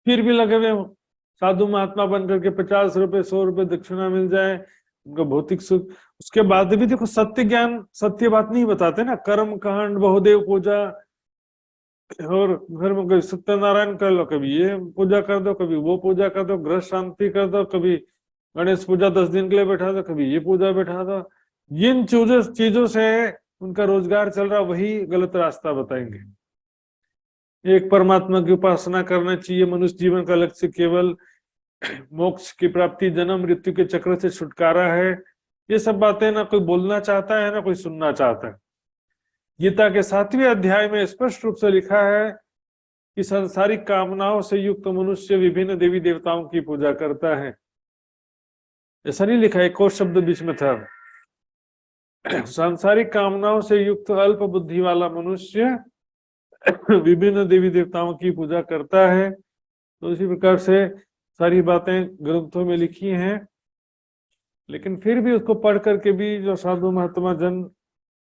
फिर भी लगे हुए साधु महात्मा बन करके 50 रुपए 100 रुपए दक्षिणा मिल जाए, उनका भौतिक सुख। उसके बाद भी देखो सत्य ज्ञान, सत्य बात नहीं बताते ना, कर्म कांड, बहुदेव पूजा, और घर में कभी सत्यनारायण कर लो, कभी ये पूजा कर दो, कभी वो पूजा कर दो, गृह शांति कर दो, कभी गणेश पूजा 10 दिन के लिए बैठा दो, कभी ये पूजा बैठा दो। जिन चीजों से उनका रोजगार चल रहा, वही गलत रास्ता बताएंगे। एक परमात्मा की उपासना करना चाहिए, मनुष्य जीवन का लक्ष्य केवल मोक्ष की प्राप्ति, जन्म मृत्यु के चक्र से छुटकारा है। ये सब बातें ना कोई बोलना चाहता है ना कोई सुनना चाहता है। गीता के 7वें अध्याय में स्पष्ट रूप से लिखा है कि सांसारिक कामनाओं से युक्त मनुष्य विभिन्न देवी देवताओं की पूजा करता है। ऐसा नहीं लिखा, एक और शब्द बीच में था, सांसारिक कामनाओं से युक्त अल्प बुद्धि वाला मनुष्य विभिन्न देवी देवताओं की पूजा करता है। तो इसी प्रकार से सारी बातें ग्रंथों में लिखी हैं, लेकिन फिर भी उसको पढ़ करके भी जो साधु महात्मा जन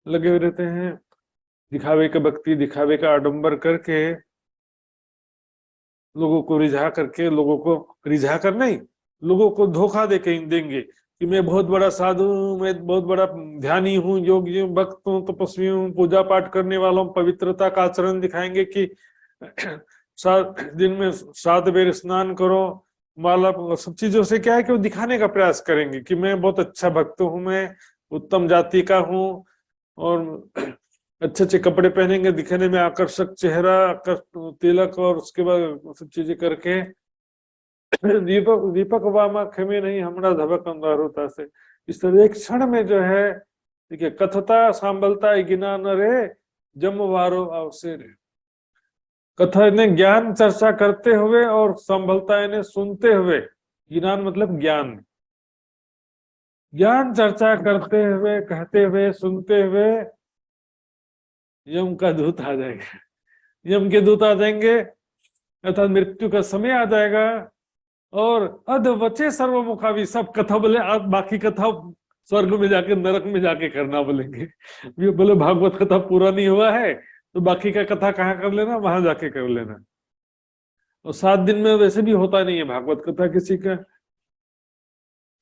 लगे हुए रहते हैं, दिखावे का भक्ति, दिखावे का आडंबर करके, लोगों को रिझा करके, लोगों को रिझा कर नहीं, लोगों को धोखा दे के देंगे कि मैं बहुत बड़ा साधु हूँ, मैं बहुत बड़ा ध्यानी हूँ, योगी हूँ, भक्त हूँ, तपस्वी हूँ, पूजा पाठ करने वालों, पवित्रता का आचरण दिखाएंगे कि दिन में 7 बार स्नान करो, माला, सब चीजों से क्या है कि वो दिखाने का प्रयास करेंगे कि मैं बहुत अच्छा भक्त हूँ, मैं उत्तम जाति का हूँ, और अच्छे अच्छे कपड़े पहनेंगे, दिखने में आकर्षक चेहरा, तिलक और उसके बाद सब चीजें करके दीपक दीपक वामा खेमे नहीं हमरा धबक अंगारुता से, इस तरह एक क्षण में जो है देखिए, कथता सांभलता गिना न रे जम वारो अवसर। कथा ने ज्ञान चर्चा करते हुए और संभलता ने सुनते हुए, गिनान मतलब ज्ञान, ज्ञान चर्चा करते हुए, कहते हुए, सुनते हुए यम का दूत आ जाएगा, यम के दूत आ जाएंगे, अर्थात मृत्यु का समय आ जाएगा। और अधवचे सर्वमुखावी, सब कथा बोले, आप बाकी कथा स्वर्ग में जाके नरक में जाके करना बोलेंगे। ये बोले भागवत कथा पूरा नहीं हुआ है तो बाकी का कथा कहाँ कर लेना, वहां जाके कर लेना। और 7 दिन में वैसे भी होता नहीं है भागवत कथा किसी का,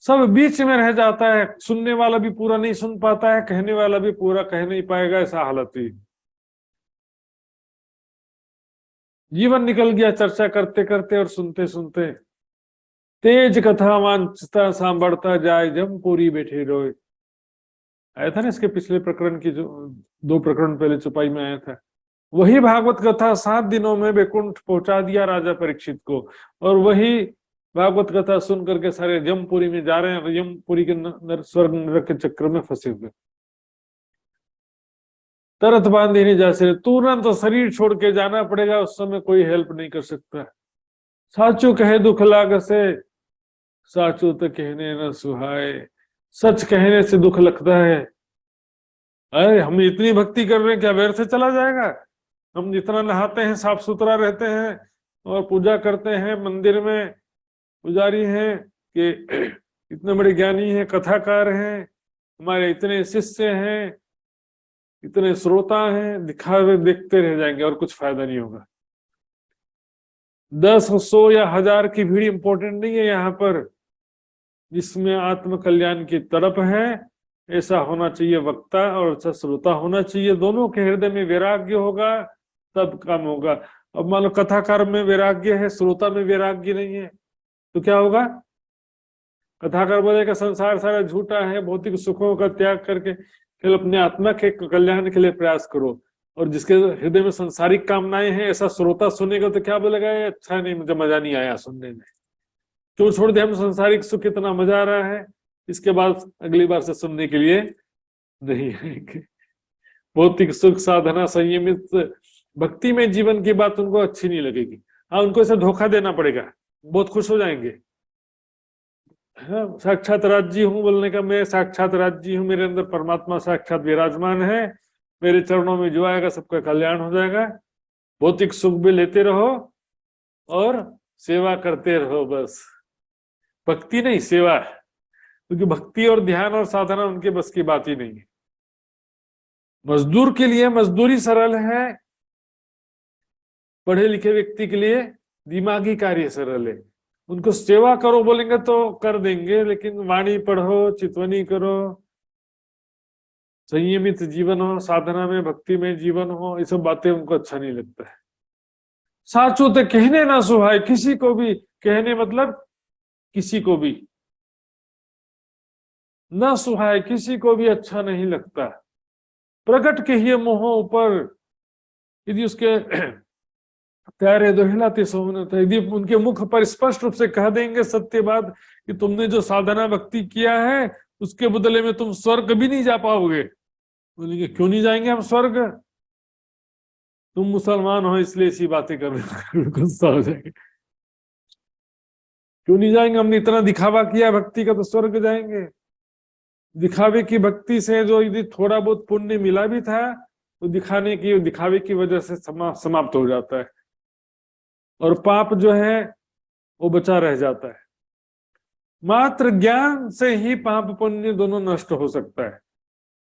सब बीच में रह जाता है, सुनने वाला भी पूरा नहीं सुन पाता है, कहने वाला भी पूरा कह नहीं पाएगा, ऐसा हालत ही। जीवन निकल गया चर्चा करते करते और सुनते सुनते। तेज कथा वांछता सांभरता जाए जम पूरी बैठे रोए, आया था ना इसके पिछले प्रकरण की, जो 2 प्रकरण पहले चौपाई में आया था। वही भागवत कथा 7 दिनों में वैकुंठ पहुंचा दिया राजा परीक्षित को, और वही भागवत कथा सुन करके सारे यमपुरी में जा रहे हैं, यमपुरी के स्वर्ग नरक के चक्र में फंसे हुए। तरत बांधे नहीं जा सकते, तुरंत तो शरीर छोड़ के जाना पड़ेगा, उस समय कोई हेल्प नहीं कर सकता। साचू कहे दुख लाग से, साचू तो कहने न सुहाए, सच कहने से दुख लगता है। अरे हम इतनी भक्ति कर रहे हैं, क्या व्यर्थ से चला जाएगा? हम जितना नहाते हैं, साफ सुथरा रहते हैं और पूजा करते हैं, मंदिर में पुजारी हैं कि इतने बड़े ज्ञानी हैं, कथाकार हैं, हमारे इतने शिष्य हैं, इतने श्रोता हैं, दिखावे देखते रह जाएंगे और कुछ फायदा नहीं होगा। 10, 100 या 1000 की भीड़ इंपॉर्टेंट नहीं है यहाँ पर। जिसमें आत्म कल्याण की तड़प है, ऐसा होना चाहिए वक्ता और अच्छा श्रोता होना चाहिए। दोनों के हृदय में वैराग्य होगा तब काम होगा। अब मान लो कथाकार में वैराग्य है, श्रोता में वैराग्य नहीं है, तो क्या होगा? कथाकार बोलेगा संसार सारा झूठा है, भौतिक सुखों का त्याग करके केवल अपने आत्मा के कल्याण के लिए प्रयास करो। और जिसके हृदय में संसारिक कामनाएं हैं, ऐसा श्रोता सुनेगा तो क्या बोलेगा? ये अच्छा नहीं, मुझे मजा नहीं आया सुनने में, क्यों छोड़ दे, हम संसारिक सुख इतना मजा आ रहा है, इसके बाद अगली बार से सुनने के लिए नहीं आएंगे। भौतिक सुख, साधना, संयमित भक्ति में जीवन की बात उनको अच्छी नहीं लगेगी। हाँ, उनको ऐसा धोखा देना पड़ेगा, बहुत खुश हो जाएंगे। हाँ, साक्षात राज्य हूँ बोलने का, मैं साक्षात राज्य हूँ, मेरे अंदर परमात्मा साक्षात विराजमान है, मेरे चरणों में जो आएगा सबका कल्याण हो जाएगा। भौतिक सुख भी लेते रहो और सेवा करते रहो, बस भक्ति नहीं सेवा है, क्योंकि भक्ति और ध्यान और साधना उनके बस की बात ही नहीं है। मजदूर के लिए मजदूरी सरल है, पढ़े लिखे व्यक्ति के लिए दिमागी कार्य सरल है। उनको सेवा करो बोलेंगे तो कर देंगे, लेकिन वाणी पढ़ो, चितवनी करो, संयमित जीवन हो, साधना में भक्ति में जीवन हो, ये सब बातें उनको अच्छा नहीं लगता है। साचो तो कहने ना सुहाए, किसी को भी कहने मतलब किसी को भी ना सुहाए, किसी को भी अच्छा नहीं लगता। प्रकट के ही मोह ऊपर यदि उसके प्यारे दोहिलाते सोमनत, यदि उनके मुख पर स्पष्ट रूप से कह देंगे सत्य बात कि तुमने जो साधना भक्ति किया है उसके बदले में तुम स्वर्ग भी नहीं जा पाओगे। बोलेंगे क्यों नहीं जाएंगे हम स्वर्ग? तुम मुसलमान हो इसलिए ऐसी बातें कर रहे हो। गुस्सा हो जाएंगे, क्यों नहीं जाएंगे? हमने इतना दिखावा किया भक्ति का तो स्वर्ग जाएंगे। दिखावे की भक्ति से जो यदि थोड़ा बहुत पुण्य मिला भी था तो दिखावे की वजह से समाप्त हो जाता है, और पाप जो है वो बचा रह जाता है। मात्र ज्ञान से ही पाप पुण्य दोनों नष्ट हो सकता है।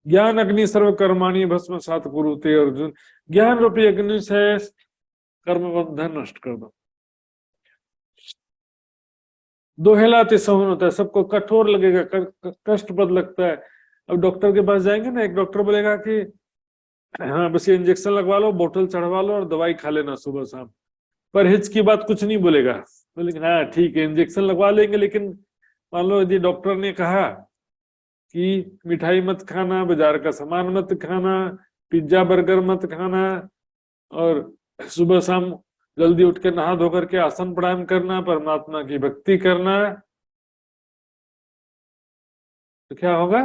ज्ञान अग्नि सर्व कर्माणि भस्म सात कुरुते अर्जुन, ज्ञान रूपी अग्नि से कर्म बंधन नष्ट कर दो। दोहलाते सहन होता है, सबको कठोर लगेगा, कष्टप्रद लगता है। अब डॉक्टर के पास जाएंगे ना, एक डॉक्टर बोलेगा कि हाँ बस ये इंजेक्शन लगवा लो, बोतल चढ़वा लो और दवाई खा लेना सुबह शाम, परहेज की बात कुछ नहीं बोलेगा। बोलेगा हाँ ठीक है इंजेक्शन लगवा लेंगे, लेकिन मान लो यदि डॉक्टर ने कहा कि मिठाई मत खाना, बाजार का सामान मत खाना, पिज्जा बर्गर मत खाना, और सुबह शाम जल्दी उठ के नहा धो करके आसन प्राणायाम करना, परमात्मा की भक्ति करना, तो क्या होगा?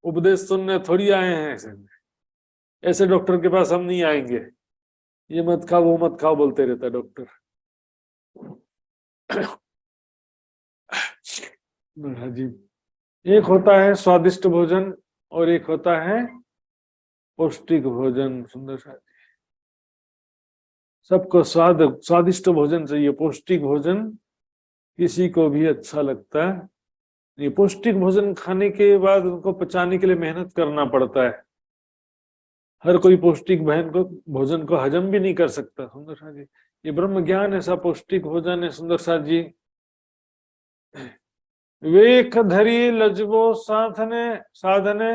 उपदेश सुनने थोड़ी आए हैं ऐसे डॉक्टर के पास हम नहीं आएंगे, ये मत खाओ वो मत खाओ बोलते रहता है डॉक्टर। जी, एक होता है स्वादिष्ट भोजन और एक होता है पौष्टिक भोजन। सुंदर सा सबको स्वादिष्ट भोजन चाहिए, पौष्टिक भोजन किसी को भी अच्छा लगता है। ये पौष्टिक भोजन खाने के बाद उनको पचाने के लिए मेहनत करना पड़ता है। हर कोई पौष्टिक भोजन को हजम भी नहीं कर सकता। सुंदर सा जी, ये ब्रह्म ज्ञान ऐसा पौष्टिक भोजन है। सुंदर सा जी, वेख धरी लजबो साधने साधने,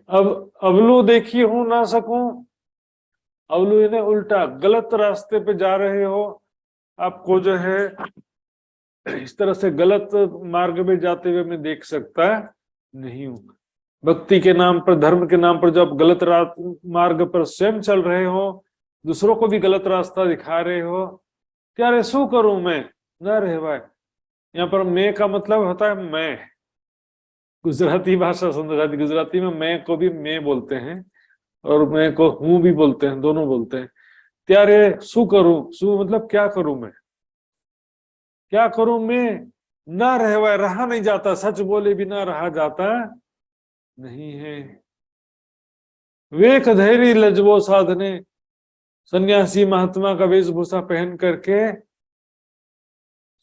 अब अवलू देखी हूं ना सकूं। अवलू यानी उल्टा, गलत रास्ते पे जा रहे हो, आपको जो है इस तरह से गलत मार्ग में जाते हुए मैं देख सकता नहीं हूं। भक्ति के नाम पर, धर्म के नाम पर जब गलत मार्ग पर स्वयं चल रहे हो, दूसरों को भी गलत रास्ता दिखा रहे हो, क्या रे शू करूं मैं न रहे भाई। यहाँ पर मैं का मतलब होता है मैं, गुजराती भाषा। सुंदर, गुजराती में मैं को भी मैं बोलते हैं और मैं को हूं भी बोलते हैं, दोनों बोलते हैं। त्यारे शू करूं, शू मतलब क्या करूं मैं, क्या करूं मैं, ना रहा नहीं जाता, सच बोले बिना रहा जाता नहीं है। वेख धैर्य लजबो साधने, सन्यासी महात्मा का वेशभूषा पहन करके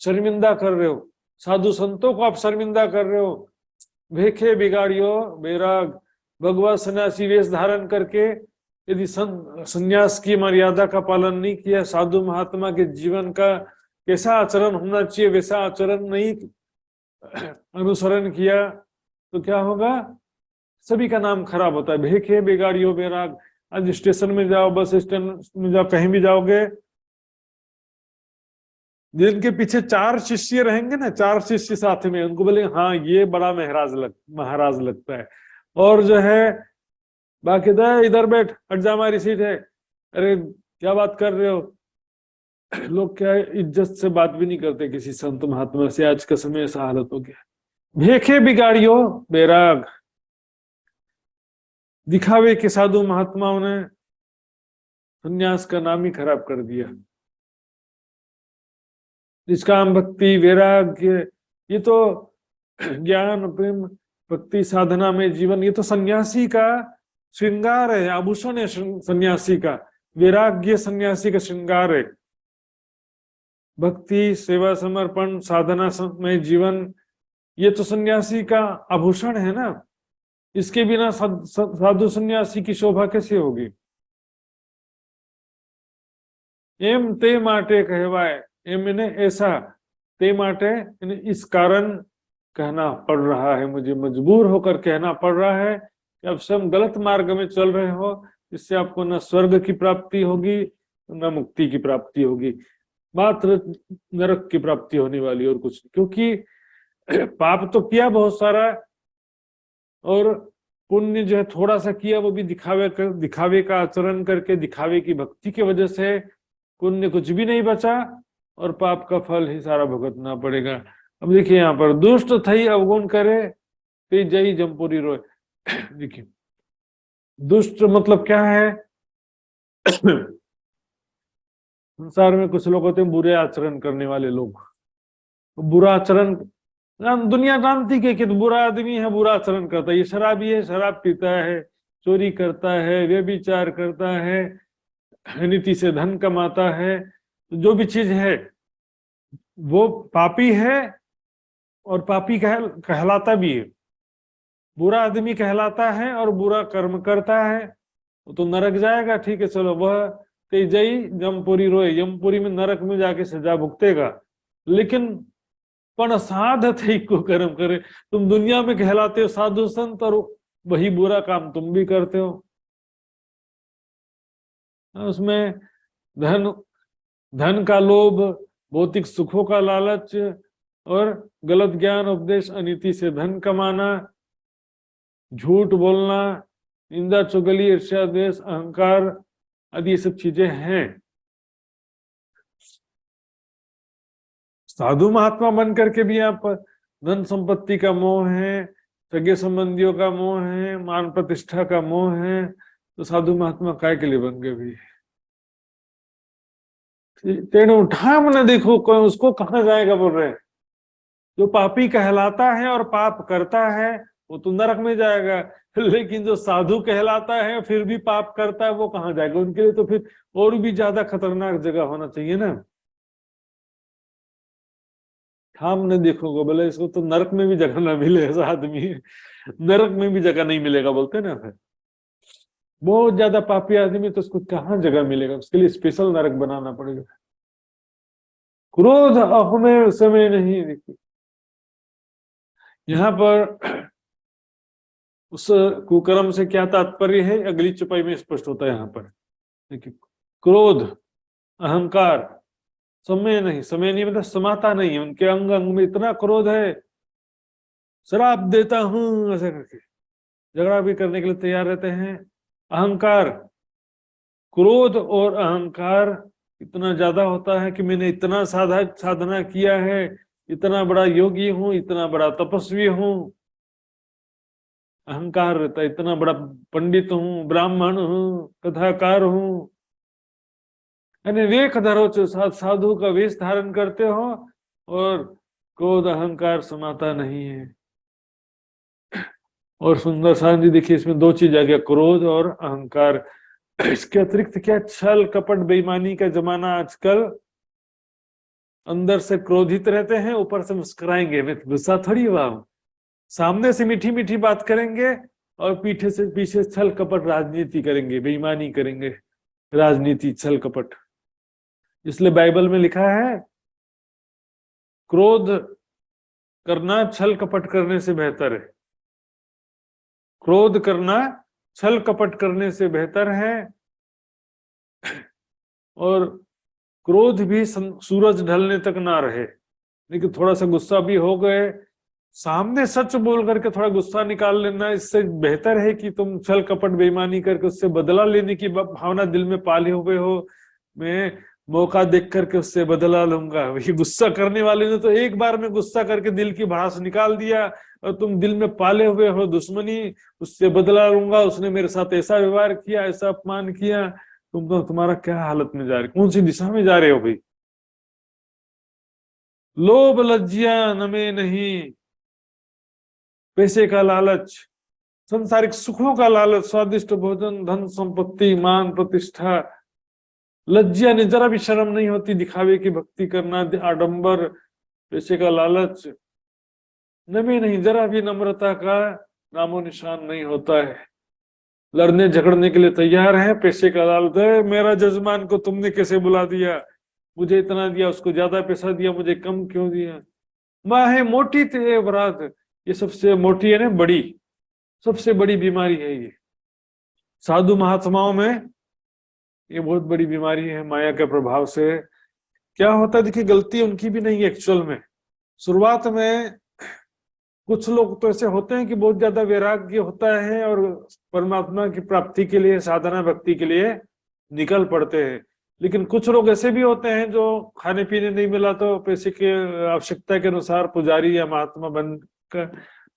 शर्मिंदा कर रहे हो, साधु संतों को आप शर्मिंदा कर रहे हो। भेखे बिगाड़ियो बैराग, भगवत सन्यासी वेश धारण करके यदि सन्यास की मर्यादा का पालन नहीं किया, साधु महात्मा के जीवन का कैसा आचरण होना चाहिए वैसा आचरण नहीं अनुसरण किया, तो क्या होगा? सभी का नाम खराब होता है। भेखे बिगाड़ियो बैराग, आज स्टेशन में जाओ, बस स्टैंड में जाओ, कहीं भी जाओगे, जिनके पीछे 4 शिष्य रहेंगे ना, 4 शिष्य साथ में, उनको बोले हाँ ये बड़ा महाराज लगता है, और जो है बाकी इधर बैठ, हट जा हमारी सीट है, अरे क्या बात कर रहे हो। लोग क्या इज्जत से बात भी नहीं करते किसी संत महात्मा से। आज का समय ऐसा हालत हो गया। भेखे बिगाड़ियो बैराग, दिखावे के साधु महात्माओं ने संन्यास का नाम ही खराब कर दिया। निष्काम भक्ति वैराग्य, ये तो ज्ञान प्रेम भक्ति साधना में जीवन, ये तो सन्यासी का श्रृंगार है, आभूषण है सन्यासी का। वैराग्य सन्यासी का श्रृंगार है। भक्ति सेवा समर्पण साधना में जीवन, ये तो सन्यासी का आभूषण है ना। इसके बिना साधु सन्यासी की शोभा कैसे होगी। एम ते माटे कहवाए, एम ने ऐसा, ते माटे इस कारण कहना पड़ रहा है, मुझे मजबूर होकर कहना पड़ रहा है कि अब स्वयं गलत मार्ग में चल रहे हो, इससे आपको न स्वर्ग की प्राप्ति होगी न मुक्ति की प्राप्ति होगी, मात्र नरक की प्राप्ति होने वाली और कुछ नहीं। क्योंकि पाप तो किया बहुत सारा और पुण्य जो है थोड़ा सा किया, वो भी दिखावे का आचरण करके, दिखावे की भक्ति की वजह से पुण्य कुछ भी नहीं बचा और पाप का फल ही सारा भुगतना पड़ेगा। अब देखिए यहाँ पर, दुष्ट थई अवगुण करे ते जई जमपुरी रोए। देखिए दुष्ट मतलब क्या है। संसार में कुछ लोग होते हैं बुरे आचरण करने वाले लोग। बुरा आचरण दुनिया जानती है कि तो बुरा आदमी है, बुरा आचरण करता है। ये शराबी है, शराब पीता है, चोरी करता है, व्यभिचार करता है, नीति से धन कमाता है, जो भी चीज है वो पापी है और पापी कहलाता भी है। बुरा आदमी कहलाता है और बुरा कर्म करता है तो नरक जाएगा। ठीक है, चलो, वह तेजई जमपुरी रोए, यमपुरी में नरक में जाके सजा भुगतेगा। लेकिन पण साध थे को कर्म करे, तुम दुनिया में कहलाते हो साधु संत और वही बुरा काम तुम भी करते हो। उसमें धन का लोभ, भौतिक सुखों का लालच और गलत ज्ञान उपदेश अनीति से धन कमाना, झूठ बोलना, निंदा चुगली, ईर्ष्या द्वेष, अहंकार आदि ये सब चीजें हैं। साधु महात्मा बन करके भी आप धन संपत्ति का मोह है, सगे संबंधियों का मोह है, मान प्रतिष्ठा का मोह है, तो साधु महात्मा काय के लिए बन गए भी? तेने उठा मन देखो कोई उसको कहाँ जाएगा बोल रहे हैं। जो पापी कहलाता है और पाप करता है वो तो नरक में जाएगा, लेकिन जो साधु कहलाता है फिर भी पाप करता है वो कहाँ जाएगा? उनके लिए तो फिर और भी ज्यादा खतरनाक जगह होना चाहिए ना। सामने देखोगे बोले इसको तो नरक में भी जगह ना मिले, ऐसा आदमी नरक में भी जगह नहीं मिलेगा बोलते ना। फिर बहुत ज्यादा पापी आदमी तो उसको कहाँ जगह मिलेगा? उसके लिए स्पेशल नरक बनाना पड़ेगा। क्रोध में समय नहीं। देखिए यहाँ पर उस कुकर्म से क्या तात्पर्य है अगली चौपाई में स्पष्ट होता है। यहाँ पर देखिए, क्रोध, अहंकार, समय नहीं मतलब समाता नहीं है। उनके अंग अंग में इतना क्रोध है, शराब देता हूं ऐसा करके झगड़ा भी करने के लिए तैयार रहते हैं। अहंकार, क्रोध और अहंकार इतना ज्यादा होता है कि मैंने इतना साधना किया है, इतना बड़ा योगी हूं, इतना बड़ा तपस्वी हूं। अहंकार रहता है, इतना बड़ा पंडित हूं, ब्राह्मण हूं, कथाकार हूं, वेख धरो साधु का वेश धारण करते हो और क्रोध अहंकार समाता नहीं है। और सुंदर साथ जी देखिए इसमें दो चीज आ गया, क्रोध और अहंकार। इसके अतिरिक्त क्या छल कपट बेईमानी का जमाना आजकल। अंदर से क्रोधित रहते हैं, ऊपर से मुस्कुराएंगे, मैं गुस्सा थोड़ी हुआ हूं। सामने से मीठी मीठी बात करेंगे और पीछे छल कपट राजनीति करेंगे, बेईमानी करेंगे, राजनीति छल कपट। इसलिए बाइबल में लिखा है क्रोध करना छल कपट करने से बेहतर है। क्रोध करना छल कपट करने से बेहतर है। और क्रोध भी सूरज ढलने तक ना रहे, लेकिन थोड़ा सा गुस्सा भी हो गए, सामने सच बोल करके थोड़ा गुस्सा निकाल लेना, इससे बेहतर है कि तुम छल कपट बेईमानी करके उससे बदला लेने की भावना दिल में पाले हुए हो। मैं मौका देख करके उससे बदला लूंगा। ये गुस्सा करने वाले ने तो एक बार में गुस्सा करके दिल की भड़ास निकाल दिया, और तुम दिल में पाले हुए हो दुश्मनी, उससे बदला लूंगा, उसने मेरे साथ ऐसा व्यवहार किया, ऐसा अपमान किया। तुम तो तुम्हारा क्या हालत में जा रहे, कौन सी दिशा में जा रहे हो भाई? लोभ लज्जिया नमे नहीं, पैसे का लालच, संसारिक सुखों का लालच, स्वादिष्ट भोजन, धन संपत्ति, मान प्रतिष्ठा, लज्जा ने जरा भी शर्म नहीं होती दिखावे की भक्ति करना, आडंबर, पैसे का लालच, नमी नहीं, जरा भी नम्रता का नामो निशान नहीं होता है। लड़ने झगड़ने के लिए तैयार है, पैसे का लालच है। मेरा जजमान को तुमने कैसे बुला दिया, मुझे इतना दिया, उसको ज्यादा पैसा दिया, मुझे कम क्यों दिया। माहे मोटी थे बरात, ये सबसे मोटी है ना, बड़ी, सबसे बड़ी बीमारी है ये। साधु महात्माओं में ये बहुत बड़ी बीमारी है माया के प्रभाव से। क्या होता है देखिए, गलती उनकी भी नहीं है एक्चुअल में। शुरुआत में कुछ लोग तो ऐसे होते हैं कि बहुत ज्यादा वैराग्य होता है और परमात्मा की प्राप्ति के लिए, साधना भक्ति के लिए निकल पड़ते हैं। लेकिन कुछ लोग ऐसे भी होते हैं जो खाने पीने नहीं मिला तो पैसे के आवश्यकता के अनुसार पुजारी या महात्मा बनकर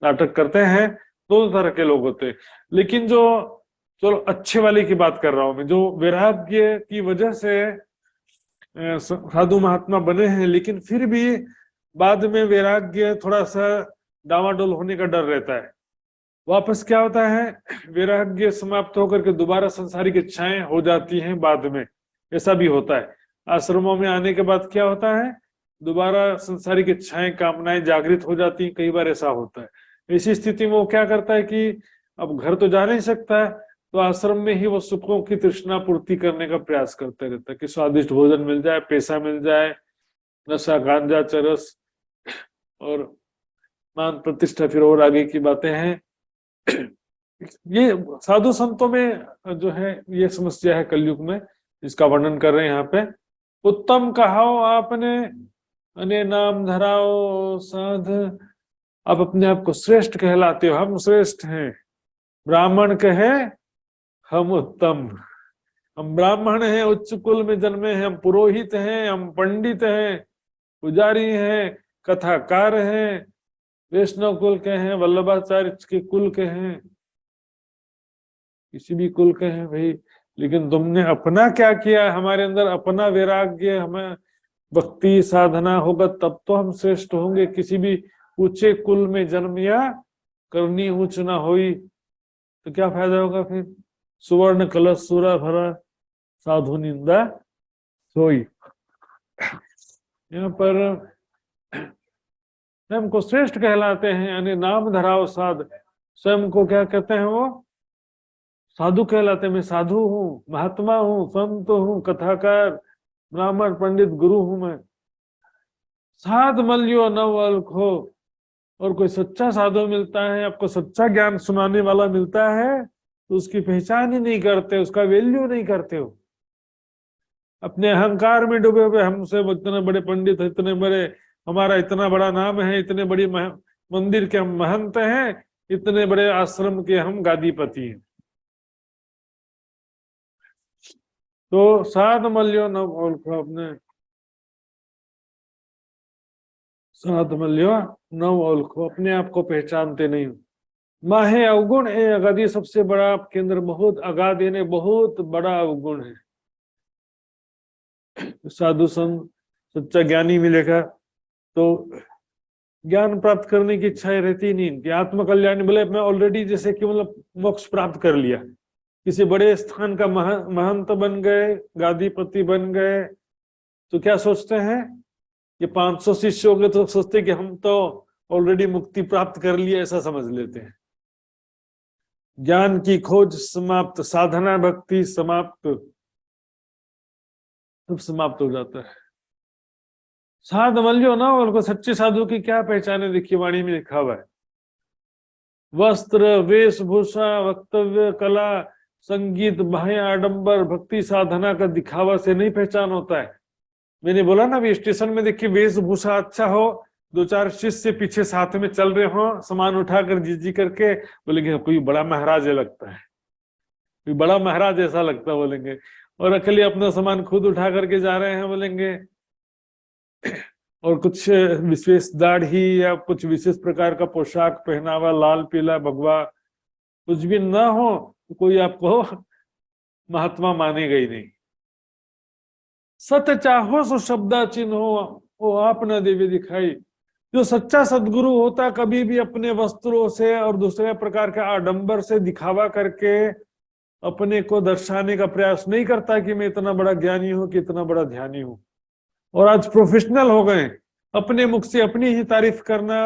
नाटक करते हैं। दोनों तरह के लोग होते हैं। लेकिन जो, चलो अच्छे वाले की बात कर रहा हूं मैं, जो वैराग्य की वजह से साधु महात्मा बने हैं, लेकिन फिर भी बाद में वैराग्य थोड़ा सा डामाडोल होने का डर रहता है। वापस क्या होता है, वैराग्य समाप्त होकर के दोबारा संसारिक इच्छाएं हो जाती हैं बाद में, ऐसा भी होता है। आश्रमों में आने के बाद क्या होता है, दोबारा संसारिक इच्छाएं, कामनाएं जागृत हो जाती हैं। कई बार ऐसा होता है। ऐसी स्थिति में वो क्या करता है कि अब घर तो जा नहीं सकता, तो आश्रम में ही वो सुखों की तृष्णा पूर्ति करने का प्रयास करते रहता है कि स्वादिष्ट भोजन मिल जाए, पैसा मिल जाए, नशा, गांजा, चरस और मान प्रतिष्ठा, फिर और आगे की बातें हैं। ये साधु संतों में जो है ये समस्या है कलयुग में। इसका वर्णन कर रहे हैं यहाँ पे। उत्तम कहाओ आपने अने नाम धराओ साध। आप अपने आप को श्रेष्ठ कहलाते हो, हम श्रेष्ठ हैं। ब्राह्मण कहे हम उत्तम, हम ब्राह्मण हैं, उच्च कुल में जन्मे हैं, हम पुरोहित हैं, हम पंडित हैं, पुजारी हैं, कथाकार हैं, वैष्णव कुल के हैं, वल्लभाचार्य के कुल के हैं, किसी भी कुल के हैं भाई। लेकिन तुमने अपना क्या किया? हमारे अंदर अपना वैराग्य, हमें भक्ति साधना होगा तब तो हम श्रेष्ठ होंगे। किसी भी ऊंचे कुल में जन्म या करनी ऊंच ना हुई तो क्या फायदा होगा फिर? सुवर्ण कलश सूरा भरा साधु निंदा सोई। यहाँ पर स्वयं को श्रेष्ठ कहलाते हैं, यानी नाम धराओ साध। स्वयं को क्या कहते हैं? वो साधु कहलाते हैं। मैं साधु हूँ, महात्मा हूँ, संत हूँ, कथाकार, ब्राह्मण, पंडित, गुरु हूं मैं। साध मल्यो नव अलखो। और कोई सच्चा साधु मिलता है, आपको सच्चा ज्ञान सुनाने वाला मिलता है तो उसकी पहचान ही नहीं करते, उसका वैल्यू नहीं करते हो। अपने अहंकार में डूबे हुए, हमसे इतने बड़े पंडित, इतने बड़े, हमारा इतना बड़ा नाम है, इतने बड़ी मंदिर के हम महंत हैं, इतने बड़े आश्रम के हम गादीपति हैं। तो साध मल्यो नव अलखो, अपने साध मल्यो नव अलखो, अपने आप को पहचानते नहीं हो। माहे अवगुण ए अगाधी, सबसे बड़ा आपके अंदर बहुत अगाध यानी बहुत बड़ा अवगुण है। साधु संत सच्चा ज्ञानी मिलेगा तो ज्ञान प्राप्त करने की इच्छा रहती नहीं कि आत्मकल्याण, बोले मैं ऑलरेडी जैसे कि मतलब मोक्ष प्राप्त कर लिया, किसी बड़े स्थान का महंत बन गए, गादीपति बन गए, तो क्या सोचते हैं? ये 500 शिष्य हो गए तो सोचते कि हम तो ऑलरेडी मुक्ति प्राप्त कर लिया, ऐसा समझ लेते हैं। ज्ञान की खोज समाप्त, साधना भक्ति समाप्त, सब समाप्त हो जाता है। साध मल्यो ना, उनको सच्चे साधु की क्या पहचान है? देखिए वाणी में लिखा हुआ है, वस्त्र, वेशभूषा, वक्तव्य, कला, संगीत, बाह्य आडंबर, भक्ति साधना का दिखावा से नहीं पहचान होता है। मैंने बोला ना अभी स्टेशन में देखिए वेशभूषा अच्छा हो, 2-4 शिष्य पीछे साथ में चल रहे हो, सामान उठाकर जी करके, बोलेंगे कोई बड़ा महाराज लगता है, कोई बड़ा महाराज ऐसा लगता है बोलेंगे। और अकेले अपना सामान खुद उठा करके जा रहे हैं बोलेंगे, और कुछ विशेष दाढ़ी या कुछ विशेष प्रकार का पोशाक पहनावा, लाल पीला भगवा कुछ भी ना हो तो कोई आपको महात्मा मानेगा ही नहीं। सत्य चाहो सो शब्दा चिन्ह हो, वो आप न देवी दिखाई। जो सच्चा सदगुरु होता कभी भी अपने वस्त्रों से और दूसरे प्रकार के आडंबर से दिखावा करके अपने को दर्शाने का प्रयास नहीं करता कि मैं इतना बड़ा ज्ञानी हूं, कि इतना बड़ा ध्यानी हूं। और आज प्रोफेशनल हो गए, अपने मुख से अपनी ही तारीफ करना,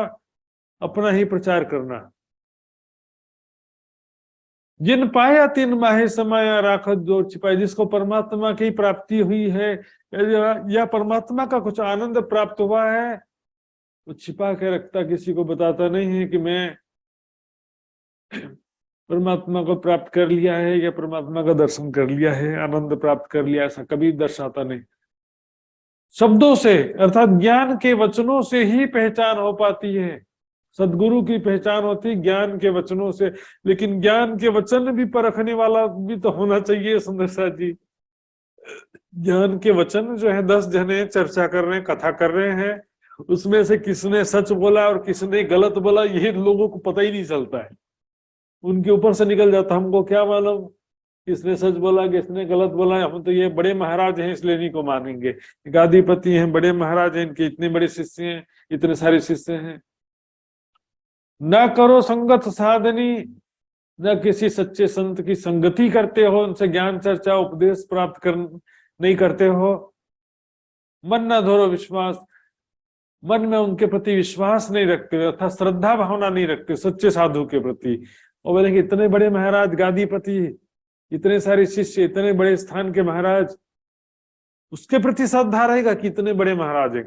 अपना ही प्रचार करना। जिन पाया तिन माहे समाया राखत जो छिपाए। जिसको परमात्मा की प्राप्ति हुई है या परमात्मा का कुछ आनंद प्राप्त हुआ है, वो छिपा के रखता, किसी को बताता नहीं है कि मैं परमात्मा को प्राप्त कर लिया है या परमात्मा का दर्शन कर लिया है, आनंद प्राप्त कर लिया, ऐसा कभी दर्शाता नहीं। शब्दों से अर्थात ज्ञान के वचनों से ही पहचान हो पाती है। सदगुरु की पहचान होती ज्ञान के वचनों से, लेकिन ज्ञान के वचन भी परखने वाला भी तो होना चाहिए सुंदर साथ जी। ज्ञान के वचन जो है 10 जने चर्चा कर रहे हैं, कथा कर रहे हैं, उसमें से किसने सच बोला और किसने गलत बोला ये लोगों को पता ही नहीं चलता है, उनके ऊपर से निकल जाता। हमको क्या मालूम किसने सच बोला किसने गलत बोला, हम तो ये बड़े महाराज हैं इसलिए नहीं को मानेंगे, गादीपति हैं, बड़े महाराज हैं, इनके इतने बड़े शिष्य हैं, इतने सारे शिष्य हैं। न करो संगत साधनी, न किसी सच्चे संत की संगति करते हो, उनसे ज्ञान चर्चा उपदेश प्राप्त कर नहीं करते हो। मन न धरो विश्वास, मन में उनके प्रति विश्वास नहीं रखते, अर्थात श्रद्धा भावना नहीं रखते सच्चे साधु के प्रति। और बोलेंगे इतने बड़े महाराज गादीपति, इतने सारे शिष्य, इतने बड़े स्थान के महाराज, उसके प्रति श्रद्धा रहेगा कि इतने बड़े महाराज है,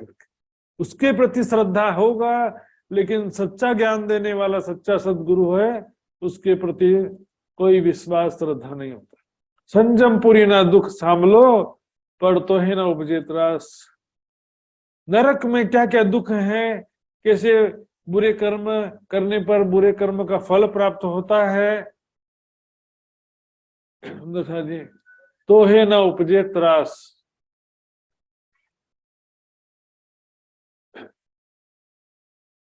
उसके प्रति श्रद्धा होगा। लेकिन सच्चा ज्ञान देने वाला सच्चा सदगुरु है, उसके प्रति कोई विश्वास श्रद्धा नहीं होता। संजम पूरी ना दुख सामलो, पर तो है ना उपजे त्रास। नरक में क्या क्या दुख है, कैसे बुरे कर्म करने पर बुरे कर्म का फल प्राप्त होता है। देखा जी, तो है ना उपजे त्रास।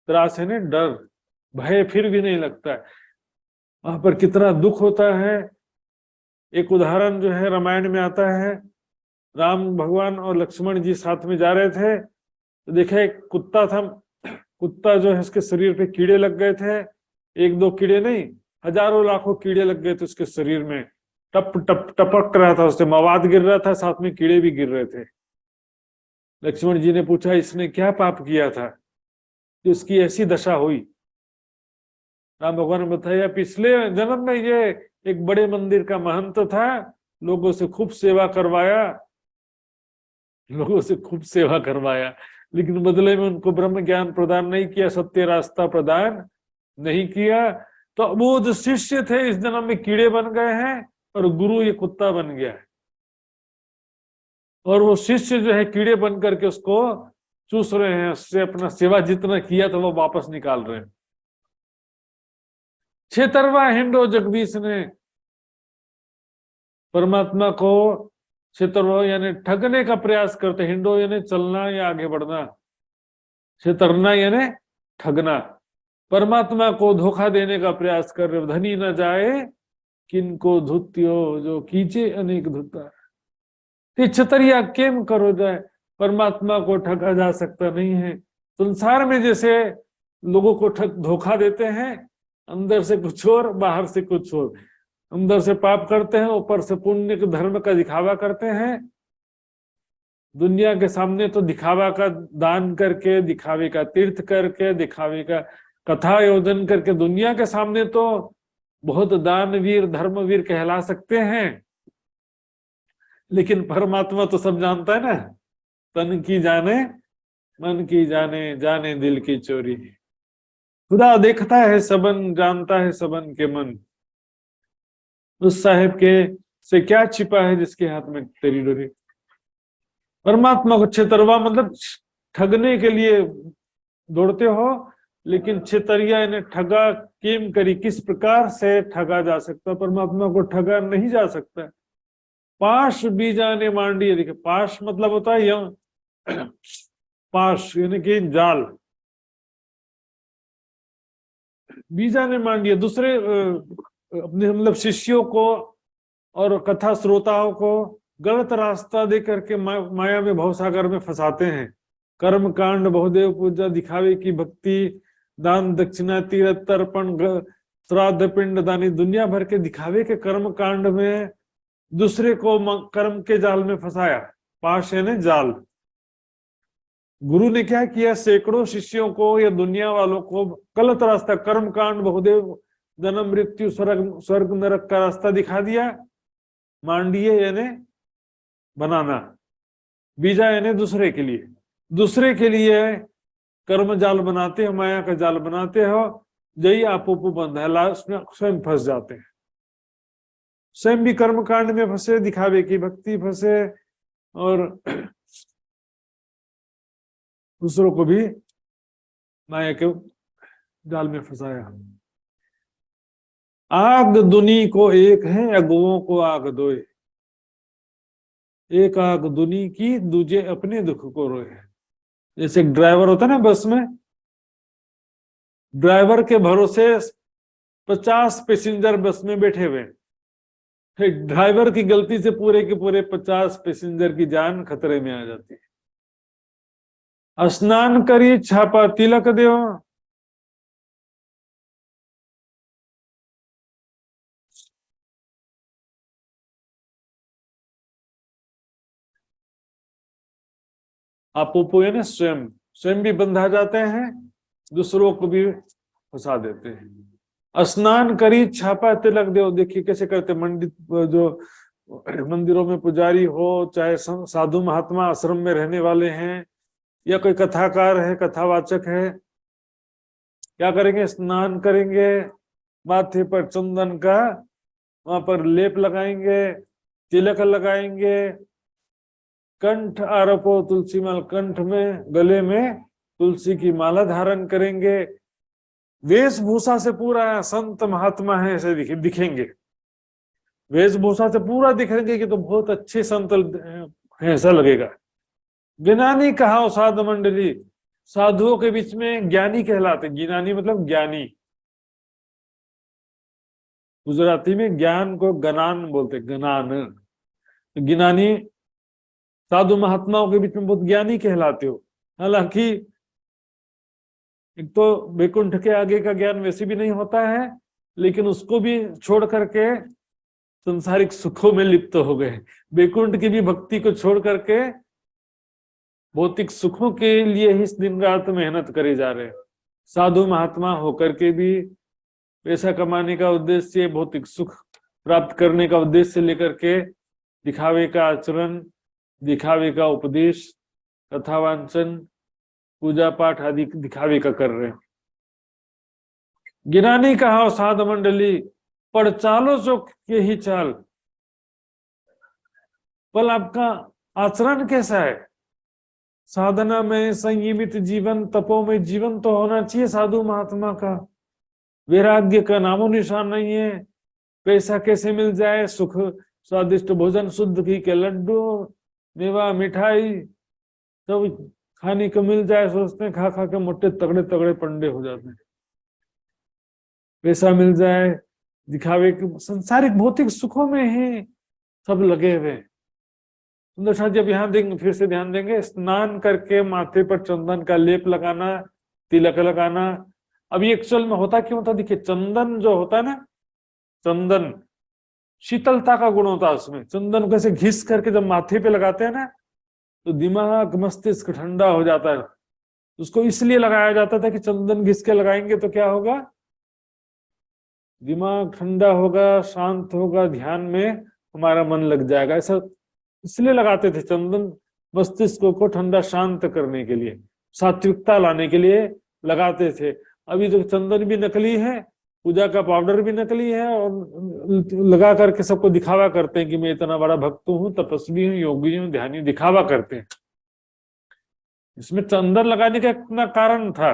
त्रास है ना डर, भय फिर भी नहीं लगता है। वहां पर कितना दुख होता है। एक उदाहरण जो है रामायण में आता है, राम भगवान और लक्ष्मण जी साथ में जा रहे थे, तो देखा एक कुत्ता था। कुत्ता जो है उसके शरीर पे कीड़े लग गए थे, एक दो कीड़े नहीं, हजारों लाखों कीड़े लग गए थे उसके शरीर में। टप टप टपक रहा था, उससे मवाद गिर रहा था, साथ में कीड़े भी गिर रहे थे। लक्ष्मण जी ने पूछा इसने क्या पाप किया था कि उसकी ऐसी दशा हुई। राम भगवान ने बताया पिछले जन्म में ये एक बड़े मंदिर का महंत था, लोगों से खूब सेवा करवाया, लेकिन बदले में उनको ब्रह्म ज्ञान प्रदान नहीं किया, सत्य रास्ता प्रदान नहीं किया। तो वो जो शिष्य थे इस जन्म में कीड़े बन गए हैं और गुरु ये कुत्ता बन गया है। और वो शिष्य जो है कीड़े बन करके उसको चूस रहे हैं, उससे अपना सेवा जितना किया तो वो वापस निकाल रहे हैं। छेतरवा हिंडो जगदीश ने परमात्मा को छेतरवा यानी ठगने का प्रयास करते। हिंडो यानी चलना या आगे बढ़ना, छेतरना यानी ठगना। परमात्मा को धोखा देने का प्रयास कर रहे। धनी न जाए किनको धुत्यो, जो कीचे अनेक धुता। छतरिया केम करो जाए, परमात्मा को ठगा जा सकता नहीं है। संसार में जैसे लोगों को धोखा देते हैं, अंदर से कुछ और बाहर से कुछ और। अंदर से पाप करते हैं, ऊपर से पुण्य के धर्म का दिखावा करते हैं। दुनिया के सामने तो दिखावा का दान करके, दिखावे का तीर्थ करके, दिखावे का कथा आयोजन करके दुनिया के सामने तो बहुत दानवीर धर्मवीर कहला सकते हैं, लेकिन परमात्मा तो सब जानता है ना। तन की जाने मन की जाने, जाने दिल की चोरी। खुदा देखता है सबन, जानता है सबन के मन। उस साहेब के से क्या छिपा है जिसके हाथ में तेरी डोरी। परमात्मा को छेतरवा मतलब ठगने के लिए दौड़ते हो, लेकिन छेतरिया इन्हें ठगा केम करी, किस प्रकार से ठगा जा सकता। परमात्मा को ठगा नहीं जा सकता। पाश बीजा ने मांडी, देखिए पाश मतलब होता है यम, पाश यानी कि जाल। बीजा ने मांडी दूसरे अपने मतलब शिष्यों को और कथा श्रोताओं को गलत रास्ता दे करके माया में भवसागर में फंसाते हैं। कर्म कांड बहुदेव पूजा, दिखावे की भक्ति, दान दक्षिणा तीर्थ तर्पण श्राद्ध पिंड दानी, दुनिया भर के दिखावे के कर्म कांड में दूसरे को कर्म के जाल में फंसाया। पाश यानी जाल। गुरु ने क्या किया, सैकड़ों शिष्यों को या दुनिया वालों को गलत रास्ता, कर्म कांड बहुदेव, जन्म मृत्यु स्वर्ग नरक का रास्ता दिखा दिया। मांडिये यानी बनाना, बीजा यानी दूसरे के लिए कर्म जाल बनाते हो, माया का जाल बनाते हो। जई आपोपो बंध है, लास्ट में स्वयं फंस जाते हैं। स्वयं भी कर्म कांड में फंसे, दिखावे की भक्ति फंसे, और दूसरों को भी माया के जाल में फंसाया। आग दुनी को एक है, अगुओं को आग दोए। एक आग दुनी की, दूजे अपने दुख को रोए। जैसे एक ड्राइवर होता है ना बस में, ड्राइवर के भरोसे 50 पैसेंजर बस में बैठे हुए, फिर ड्राइवर की गलती से पूरे के पूरे 50 पैसेंजर की जान खतरे में आ जाती है। स्नान करी छापा तिलक देव, आपोपो यानी स्वयं भी बंधा जाते हैं, दूसरों को भी फंसा देते हैं। स्नान करी छापा तिलक देव, देखिए कैसे करते। जो मंदिरों में पुजारी हो, चाहे साधु महात्मा आश्रम में रहने वाले हैं, या कोई कथाकार है, कथावाचक है, क्या करेंगे, स्नान करेंगे, माथे पर चंदन का वहां पर लेप लगाएंगे, तिलक लगाएंगे, कंठ आरोपो तुलसी माला, कंठ में गले में तुलसी की माला धारण करेंगे, वेशभूषा से पूरा संत महात्मा है ऐसे दिखेंगे, वेशभूषा से पूरा दिखेंगे कि तो बहुत अच्छे संत है ऐसा लगेगा। ज्ञानी कहा साधु मंडली, साधुओं के बीच में ज्ञानी कहलाते, ज्ञानी मतलब ज्ञानी, गुजराती में ज्ञान को गनान बोलते, गनान, ज्ञानी साधु महात्माओं के बीच में बहुत ज्ञानी कहलाते हो। हालांकि एक तो वैकुंठ के आगे का ज्ञान वैसे भी नहीं होता है, लेकिन उसको भी छोड़ करके संसारिक सुखों में लिप्त हो गए, वैकुंठ की भी भक्ति को छोड़ करके भौतिक सुखों के लिए ही दिन रात मेहनत करे जा रहे हैं। साधु महात्मा होकर के भी पैसा कमाने का उद्देश्य, भौतिक सुख प्राप्त करने का उद्देश्य लेकर के दिखावे का आचरण, दिखावे का उपदेश, कथावांचन, पूजा पाठ आदि दिखावे का कर रहे हैं। ज्ञानी कहा साधु मंडली, पर चालो जो के ही चाल, पर आपका आचरण कैसा है? साधना में संयमित जीवन, तपो में जीवन तो होना चाहिए साधु महात्मा का। वैराग्य का नामो निशान नहीं है। पैसा कैसे मिल जाए, सुख, स्वादिष्ट भोजन, शुद्ध घी के लड्डू, मेवा, मिठाई सब खाने को मिल जाए, सोचते हैं, खा खा के मोटे तगड़े तगड़े पंडे हो जाते हैं। पैसा मिल जाए, दिखावे के संसारिक भौतिक सुखों में ही सब लगे हुए। सुंदर साथ जब यहाँ देंगे, फिर से ध्यान देंगे, स्नान करके माथे पर चंदन का लेप लगाना, तिलक लगाना। अब ये एक्चुअल में होता क्यों था? देखिए, चंदन जो होता है ना, चंदन शीतलता का गुण होता है उसमें। चंदन को ऐसे घिस करके जब माथे पे लगाते हैं ना, तो दिमाग मस्तिष्क ठंडा हो जाता है। उसको इसलिए लगाया जाता था कि चंदन घिस के लगाएंगे तो क्या होगा, दिमाग ठंडा होगा, शांत होगा, ध्यान में हमारा मन लग जाएगा। ऐसा इसलिए लगाते थे, चंदन मस्तिष्क को ठंडा शांत करने के लिए, सात्विकता लाने के लिए लगाते थे। अभी जो चंदन भी नकली है, पूजा का पाउडर भी नकली है, और लगा करके सबको दिखावा करते हैं कि मैं इतना बड़ा भक्त हूँ, तपस्वी हूँ, योगी हूँ, ध्यानी, दिखावा करते हैं। इसमें चंदन लगाने का इतना कारण था।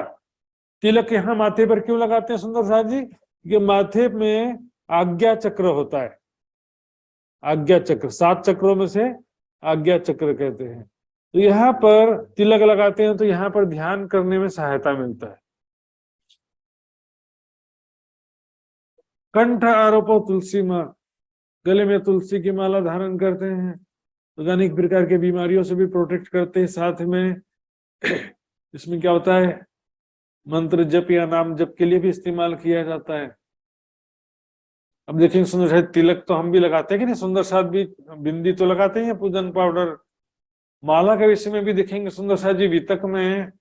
तिलक यहाँ माथे पर क्यों लगाते हैं सुंदर साथ जी? कि माथे में आज्ञा चक्र होता है। आज्ञा चक्र 7 चक्रों में से आज्ञा चक्र कहते हैं। तो यहाँ पर तिलक लगाते हैं तो यहाँ पर ध्यान करने में सहायता मिलता है। कंठ आरोपो तुलसी माँ, गले में तुलसी की माला धारण करते हैं तो अनेक प्रकार के बीमारियों से भी प्रोटेक्ट करते हैं। साथ में इसमें क्या होता है, मंत्र जप या नाम जप के लिए भी इस्तेमाल किया जाता है। अब देखेंगे सुंदर साथ, तिलक तो हम भी लगाते हैं कि नहीं, सुंदर साथ भी बिंदी तो लगाते हैं, पूजन पाउडर। माला के विषय में भी देखेंगे सुंदर साथ जी, वितक में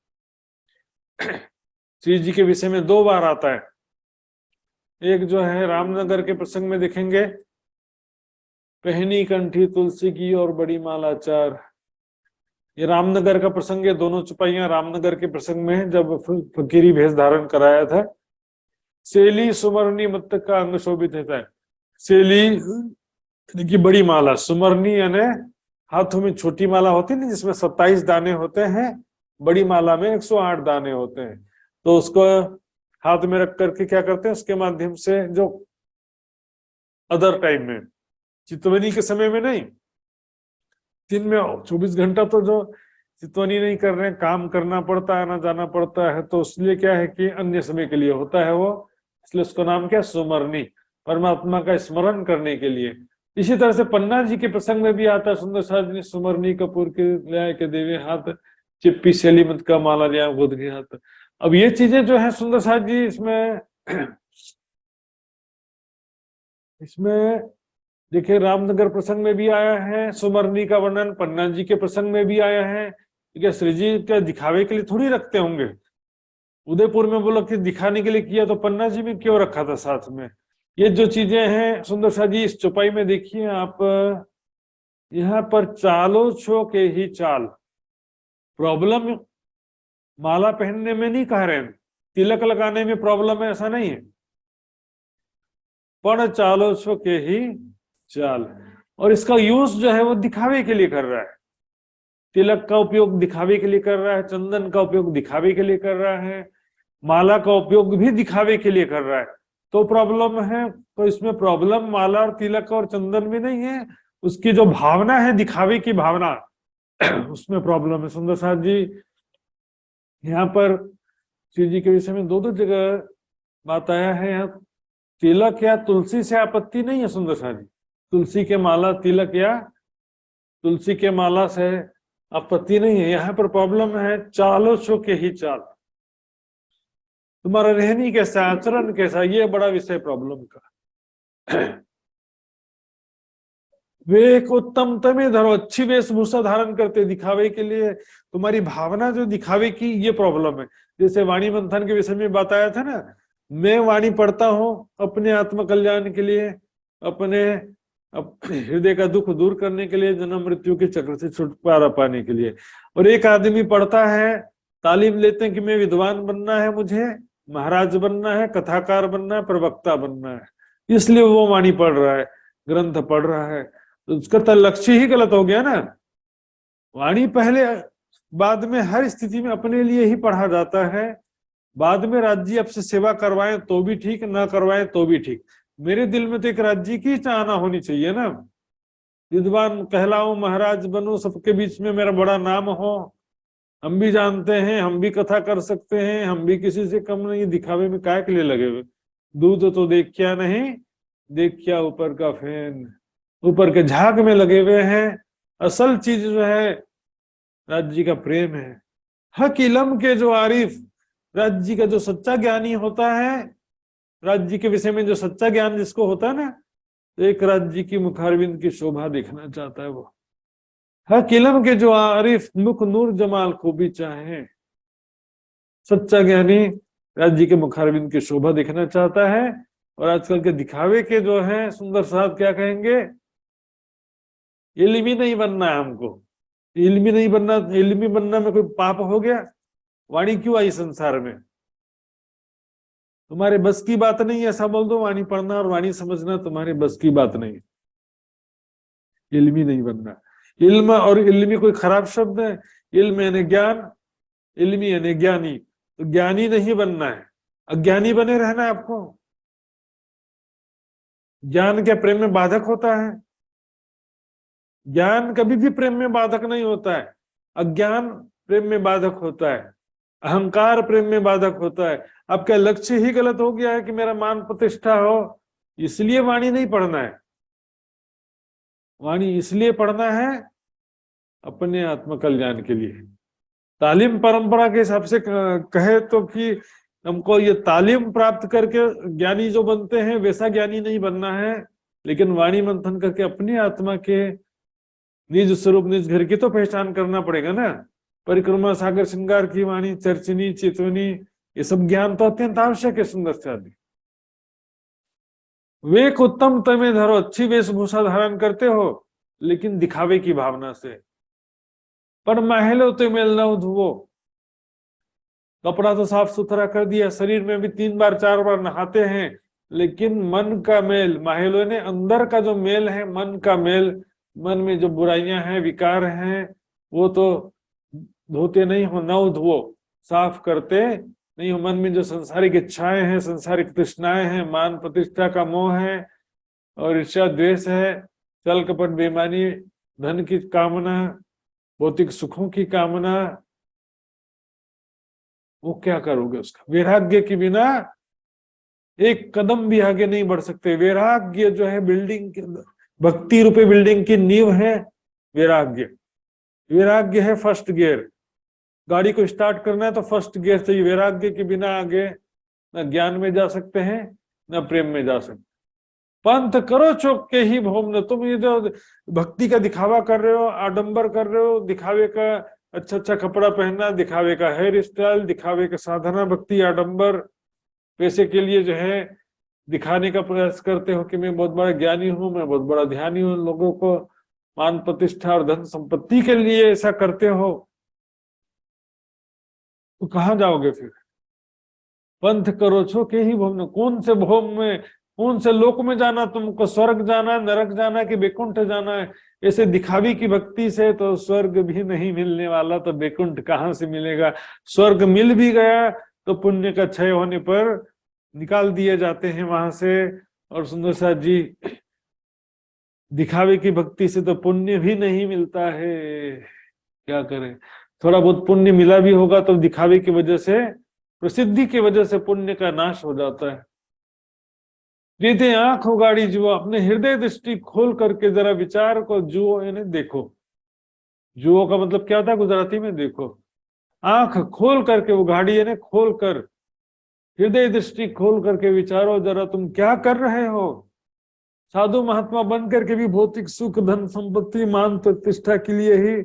श्री जी के विषय में 2 बार आता है। एक जो है रामनगर के प्रसंग में देखेंगे, पहनी कंठी तुलसी की और बड़ी माला 4। ये रामनगर का प्रसंग है। दोनों चौपाइयां रामनगर के प्रसंग में, जब फकीरी भेष धारण कराया था। सेली सुमरनी मत्तक का अंग शोभित होता है। सेली की बड़ी माला, सुमरनी यानी हाथों में छोटी माला होती है जिसमें 27 दाने होते हैं, बड़ी माला में 108 दाने होते हैं। तो उसको हाथ में रख करके क्या करते हैं, उसके माध्यम से जो अदर टाइम में, चितवनी के समय में नहीं, दिन में 24 घंटा तो जो चितवनी नहीं कर रहे हैं, काम करना पड़ता है, आना जाना पड़ता है, तो इसलिए क्या है कि अन्य समय के लिए होता है वो, इसलिए उसका नाम क्या, सुमरनी, परमात्मा का स्मरण करने के लिए। इसी तरह से पन्ना जी के प्रसंग में भी आता है, सुंदर साथ जी सुमरनी कपूर के ल्याय के देवे हाथ, चिप्पी शैली मत का माला लिया बुध के हाथ। अब ये चीजें जो है सुंदर साथ जी, इसमें देखिए रामनगर प्रसंग में भी आया है सुमरनी का वर्णन, पन्ना जी के प्रसंग में भी आया है। क्या श्री जी क्या दिखावे के लिए थोड़ी रखते होंगे? उदयपुर में बोला कि दिखाने के लिए किया, तो पन्ना जी में क्यों रखा था साथ में? ये जो चीजें हैं सुंदर साथ जी, इस चौपाई में देखिए आप, यहाँ पर चालो छो के ही चाल। प्रॉब्लम माला पहनने में नहीं कह रहे हैं, तिलक लगाने में प्रॉब्लम है ऐसा नहीं है, पण चालो छो के ही चाल। और इसका यूज जो है वो दिखावे के लिए कर रहा है। तिलक का उपयोग दिखावे के लिए कर रहा है, चंदन का उपयोग दिखावे के लिए कर रहा है, माला का उपयोग भी दिखावे के लिए कर रहा है। तो प्रॉब्लम है, तो इसमें प्रॉब्लम माला और तिलक और चंदन में नहीं है, उसकी जो भावना है दिखावे की भावना उसमें प्रॉब्लम है। सुंदर साथ जी यहाँ पर शिव जी के विषय में दो जगह बात आया है। यहाँ तिलक या तुलसी से आपत्ति नहीं है सुंदर साथ जी, तुलसी के माला तिलक या तुलसी के माला से आपत्ति नहीं है। यहाँ पर प्रॉब्लम है चालो छो के ही चाल, तुम्हारा रहनी कैसा, आचरण कैसा, ये बड़ा विषय प्रॉब्लम का। वे एक उत्तम तमे धरो, अच्छी वेशभूषा धारण करते दिखावे के लिए, तुम्हारी भावना जो दिखावे की, ये प्रॉब्लम है। जैसे वाणी मंथन के विषय में बताया था ना, मैं वाणी पढ़ता हूं अपने आत्म कल्याण के लिए, अपने हृदय का दुख दूर करने के लिए, जन्म मृत्यु के चक्र से छुटकारा पाने के लिए। और एक आदमी पढ़ता है, तालीम लेते हैं कि मैं विद्वान बनना है, मुझे महाराज बनना है, कथाकार बनना है, प्रवक्ता बनना है, इसलिए वो वाणी पढ़ रहा है, ग्रंथ पढ़ रहा है। तो उसका तो लक्ष्य ही गलत हो गया ना। वाणी पहले, बाद में हर स्थिति में अपने लिए ही पढ़ा जाता है। बाद में राज्य आपसे सेवा करवाएं तो भी ठीक, ना करवाएं तो भी ठीक। मेरे दिल में तो एक राज्य की चाहना होनी चाहिए ना, विद्वान कहलाऊं, महाराज बनूं, सबके बीच में मेरा बड़ा नाम हो, हम भी जानते हैं, हम भी कथा कर सकते हैं, हम भी किसी से कम नहीं। दिखावे में काय के लिए लगे हुए? दूध तो देखिया नहीं, देखिया ऊपर का फैन, ऊपर के झाग में लगे हुए हैं। असल चीज जो है राज्य का प्रेम है। हक इलम के जो आरिफ, राज्य का जो सच्चा ज्ञानी होता है, राज्य के विषय में जो सच्चा ज्ञान जिसको होता है ना, तो एक राज्य की मुखारविंद की शोभा देखना चाहता है वो। हक इलम के जो आरिफ, मुख नूर जमाल को भी चाहे, सच्चा ज्ञानी राज्य के मुखारविंद की शोभा देखना चाहता है। और आजकल के दिखावे के जो है सुंदर साहब क्या कहेंगे, इल्मी नहीं बनना है हमको, इल्मी नहीं बनना। इल्मी बनना में कोई पाप हो गया? वाणी क्यों आई संसार में? तुम्हारे बस की बात नहीं है, ऐसा बोल दो। वाणी पढ़ना और वाणी समझना तुम्हारे बस की बात नहीं, इल्मी नहीं बनना। इल्म और इल्मी कोई खराब शब्द है? इल्म यानी ज्ञान, इल्मी यानी ज्ञानी। तो ज्ञानी नहीं बनना है, अज्ञानी बने रहना है आपको। ज्ञान क्या प्रेम में बाधक होता है? ज्ञान कभी भी प्रेम में बाधक नहीं होता है, अज्ञान प्रेम में बाधक होता है, अहंकार प्रेम में बाधक होता है। आपका लक्ष्य ही गलत हो गया है कि मेरा मान प्रतिष्ठा हो, इसलिए वाणी नहीं पढ़ना है। वाणी इसलिए पढ़ना है अपने आत्म कल्याण के लिए। तालीम परंपरा के हिसाब से कहे तो कि हमको ये तालीम प्राप्त करके ज्ञानी जो बनते हैं वैसा ज्ञानी नहीं बनना है, लेकिन वाणी मंथन करके अपनी आत्मा के निज स्वरूप निज घर की तो पहचान करना पड़ेगा ना। परिक्रमा सागर श्रृंगार की वाणी, चर्चनी, चेतवनी, ये सब ज्ञान तो अत्यंत आवश्यक है। सुंदर से आदि वेक उत्तम तमे धरो, अच्छी वेशभूषा धारण करते हो लेकिन दिखावे की भावना से। पर महलो तो मेल न धुवो, कपड़ा तो साफ सुथरा कर दिया, शरीर में भी 3 बार 4 बार नहाते हैं, लेकिन मन का मेल, माहेलो ने अंदर का जो मेल है, मन का मेल, मन में जो बुराइयां हैं, विकार हैं, वो तो धोते नहीं हो, नव धुओ, साफ करते नहीं हो। मन में जो संसारिक इच्छाएं हैं, संसारिक तृष्णाएं हैं, मान प्रतिष्ठा का मोह है और ईर्ष्या द्वेष है, छल कपट बेईमानी, धन की कामना, भौतिक सुखों की कामना, वो क्या करोगे उसका? वैराग्य के बिना एक कदम भी आगे नहीं बढ़ सकते। वैराग्य जो है बिल्डिंग के अंदर, भक्ति रूपी बिल्डिंग की नींव है वैराग्य। वैराग्य है फर्स्ट गियर। गाड़ी को स्टार्ट करना है तो फर्स्ट गियर चाहिए। वैराग्य के बिना आगे न ज्ञान में जा सकते हैं न प्रेम में जा सकते। पंथ करो चौक के ही भोम न। तुम ये जो भक्ति का दिखावा कर रहे हो, आडंबर कर रहे हो, दिखावे का अच्छा अच्छा कपड़ा पहनना, दिखावे का हेयर स्टाइल, दिखावे का साधना, भक्ति, आडंबर, पैसे के लिए जो है दिखाने का प्रयास करते हो कि मैं बहुत बड़ा ज्ञानी हूं, मैं बहुत बड़ा ध्यानी हूं, लोगों को मान प्रतिष्ठा और धन संपत्ति के लिए ऐसा करते हो, तो कहाँ जाओगे फिर? पंथ करो छो के ही भोम। कौन से भोम में कौन से लोक में जाना, तुमको स्वर्ग जाना है, नरक जाना है कि वैकुंठ जाना है। ऐसे दिखावी की भक्ति से तो स्वर्ग भी नहीं मिलने वाला, तो वैकुंठ कहाँ से मिलेगा। स्वर्ग मिल भी गया तो पुण्य का क्षय होने पर निकाल दिए जाते हैं वहां से। और सुंदर साथ जी, दिखावे की भक्ति से तो पुण्य भी नहीं मिलता है, क्या करें। थोड़ा बहुत पुण्य मिला भी होगा तो दिखावे की वजह से, प्रसिद्धि की वजह से पुण्य का नाश हो जाता है। कहते आंख उगाड़ी जुओ, अपने हृदय दृष्टि खोल करके जरा विचार को जुओ, यानी देखो। जुओ का मतलब क्या होता है गुजराती में, देखो। आंख खोल करके, उगाड़ी यानी खोल कर, हृदय दृष्टि खोल करके विचारो जरा, तुम क्या कर रहे हो। साधु महात्मा बन करके भी भौतिक सुख, धन संपत्ति, मान प्रतिष्ठा के लिए ही